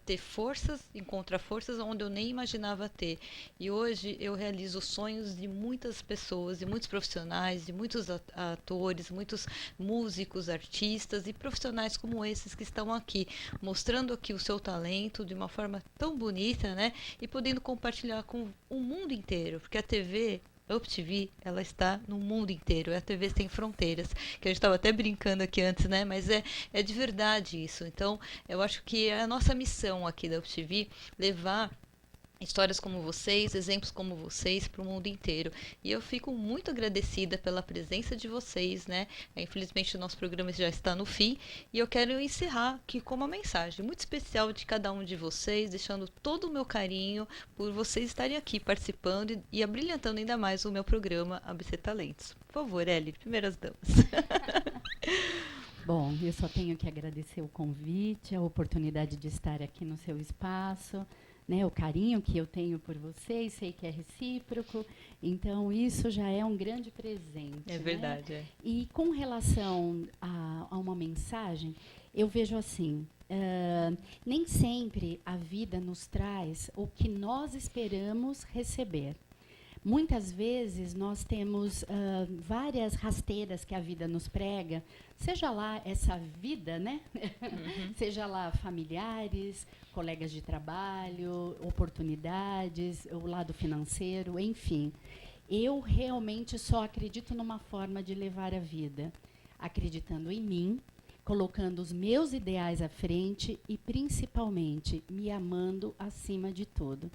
ter forças, encontrar forças onde eu nem imaginava ter. E hoje eu realizo sonhos de muitas pessoas, de muitos profissionais, de muitos atores, muitos músicos, artistas e profissionais como esses que estão aqui, mostrando aqui o seu talento de uma forma tão bonita, né? E podendo compartilhar com o mundo inteiro, porque a TV... A UpTV, ela está no mundo inteiro, é a TV sem fronteiras, que a gente estava até brincando aqui antes, né? Mas é de verdade isso. Então, eu acho que é a nossa missão aqui da UpTV levar histórias como vocês, exemplos como vocês para o mundo inteiro. E eu fico muito agradecida pela presença de vocês, né? Infelizmente o nosso programa já está no fim e eu quero encerrar aqui com uma mensagem muito especial de cada um de vocês, deixando todo o meu carinho por vocês estarem aqui participando e abrilhantando ainda mais o meu programa ABC Talentos. Por favor, Eli, primeiras damas. Bom, eu só tenho que agradecer o convite, a oportunidade de estar aqui no seu espaço, né, o carinho que eu tenho por vocês, sei que é recíproco, então isso já é um grande presente. É verdade. Né? E com relação a uma mensagem, eu vejo assim, nem sempre a vida nos traz o que nós esperamos receber. Muitas vezes nós temos várias rasteiras que a vida nos prega, seja lá essa vida, né? Uhum. Seja lá familiares, colegas de trabalho, oportunidades, o lado financeiro, enfim. Eu realmente só acredito numa forma de levar a vida, acreditando em mim, colocando os meus ideais à frente e, principalmente, me amando acima de tudo.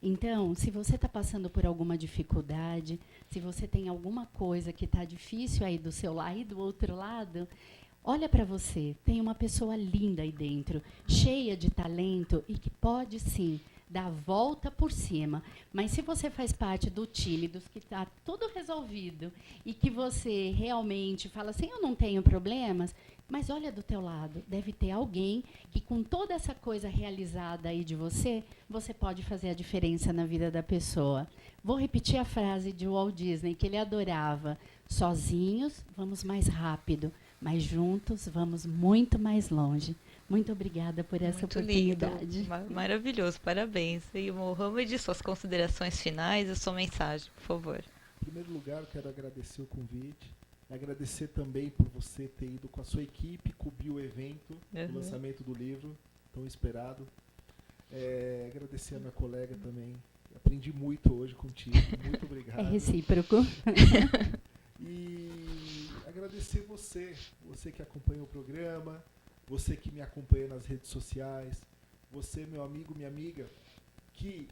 Então, se você está passando por alguma dificuldade, se você tem alguma coisa que está difícil aí do seu lado e do outro lado, olha para você, tem uma pessoa linda aí dentro, cheia de talento e que pode sim dar a volta por cima. Mas se você faz parte do time dos que está tudo resolvido e que você realmente fala assim, eu não tenho problemas, mas olha do teu lado, deve ter alguém que com toda essa coisa realizada aí de você, você pode fazer a diferença na vida da pessoa. Vou repetir a frase de Walt Disney, que ele adorava. Sozinhos, vamos mais rápido, mas juntos, vamos muito mais longe. Muito obrigada por essa Muito oportunidade. lindo, maravilhoso, parabéns. E Mohamed, suas considerações finais, a sua mensagem, por favor. Em primeiro lugar, eu quero agradecer o convite. Agradecer também por você ter ido com a sua equipe cobrir o evento, o lançamento do livro, tão esperado. Agradecer a minha colega também. Aprendi muito hoje contigo. Muito obrigado. É recíproco. E agradecer você que acompanha o programa, você que me acompanha nas redes sociais, você, meu amigo, minha amiga, que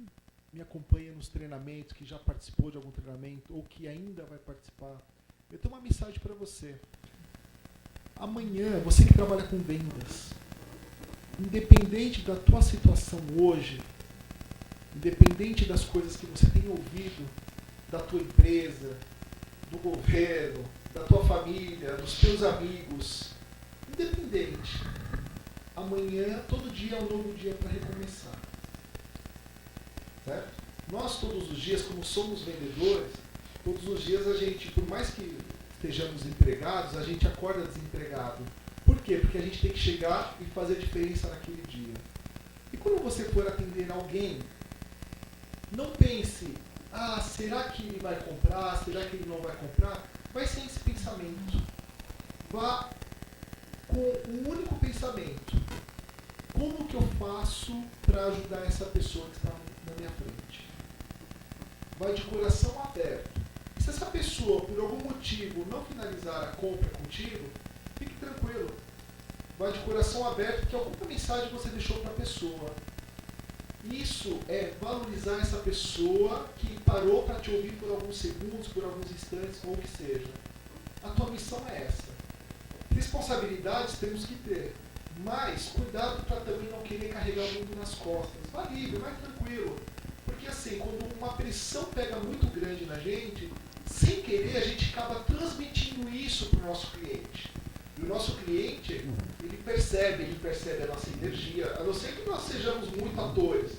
me acompanha nos treinamentos, que já participou de algum treinamento ou que ainda vai participar. Eu tenho uma mensagem para você. Amanhã, você que trabalha com vendas, independente da tua situação hoje, independente das coisas que você tem ouvido da tua empresa, do governo, da tua família, dos teus amigos, independente, amanhã, todo dia é um novo dia para recomeçar. Certo? Nós todos os dias, como somos vendedores, todos os dias a gente, por mais que estejamos empregados, a gente acorda desempregado. Por quê? Porque a gente tem que chegar e fazer a diferença naquele dia. E quando você for atender alguém, não pense, será que ele vai comprar? Será que ele não vai comprar? Vai sem esse pensamento. Vá com um único pensamento. Como que eu faço para ajudar essa pessoa que está na minha frente? Vai de coração aberto. E se essa pessoa, por algum motivo, não finalizar a compra contigo, fique tranquilo. Vai de coração aberto, porque alguma mensagem você deixou para a pessoa. Isso é valorizar essa pessoa que parou para te ouvir por alguns segundos, por alguns instantes, ou o que seja. A tua missão é essa. Responsabilidades temos que ter, mas cuidado para também não querer carregar o mundo nas costas. Vá livre, vai tranquilo. Porque assim, quando uma pressão pega muito grande na gente, sem querer a gente acaba transmitindo isso para o nosso cliente. E o nosso cliente, ele percebe a nossa energia, a não ser que nós sejamos muito atores.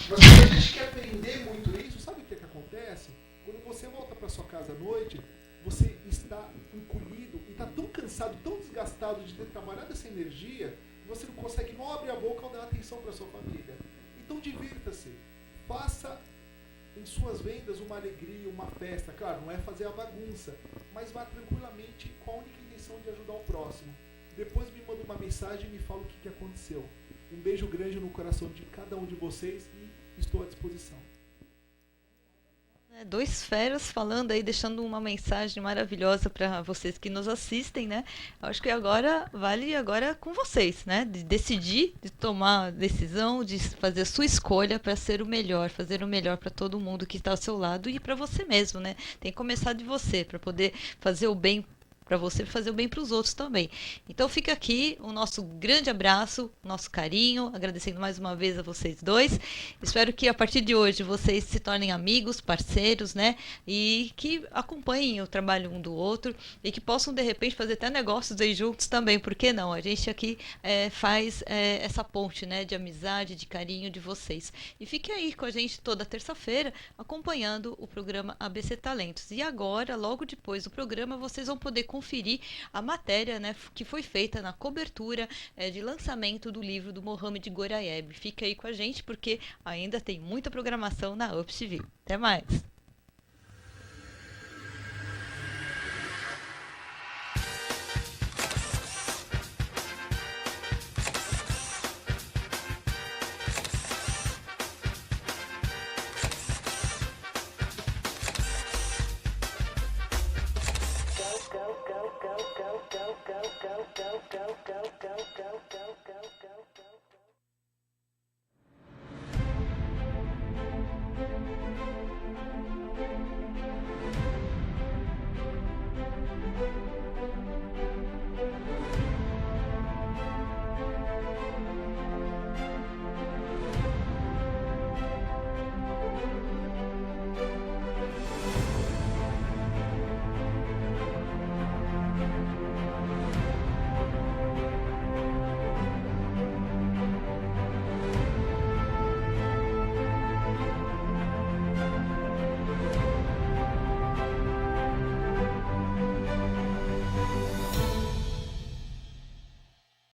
Mas quando a gente quer aprender muito isso, sabe o que acontece? Quando você volta para sua casa à noite, você está encolhido e está tão cansado, tão desgastado de ter trabalhado essa energia, que você não consegue não abrir a boca ou dar atenção para sua família. Então divirta-se. Faça em suas vendas uma alegria, uma festa. Claro, não é fazer a bagunça, mas vá tranquilamente com a única intenção de ajudar o próximo. Depois me manda uma mensagem e me fala o que aconteceu. Um beijo grande no coração de cada um de vocês e estou à disposição. Dois feras falando aí, deixando uma mensagem maravilhosa para vocês que nos assistem, né? Acho que agora vale com vocês, né? De decidir, de tomar a decisão, de fazer a sua escolha para ser o melhor, fazer o melhor para todo mundo que está ao seu lado e para você mesmo, né? Tem que começar de você para poder fazer o bem para você, fazer o bem para os outros também. Então fica aqui o nosso grande abraço, nosso carinho, agradecendo mais uma vez a vocês dois. Espero que a partir de hoje vocês se tornem amigos, parceiros, né? E que acompanhem o trabalho um do outro e que possam de repente fazer até negócios aí juntos também, por que não? A gente aqui faz essa ponte, né, de amizade, de carinho de vocês. E fique aí com a gente toda terça-feira acompanhando o programa ABC Talentos. E agora, logo depois do programa, vocês vão poder conferir a matéria, né, que foi feita na cobertura de lançamento do livro do Mohamed Goraieb. Fica aí com a gente porque ainda tem muita programação na UpTV. Até mais!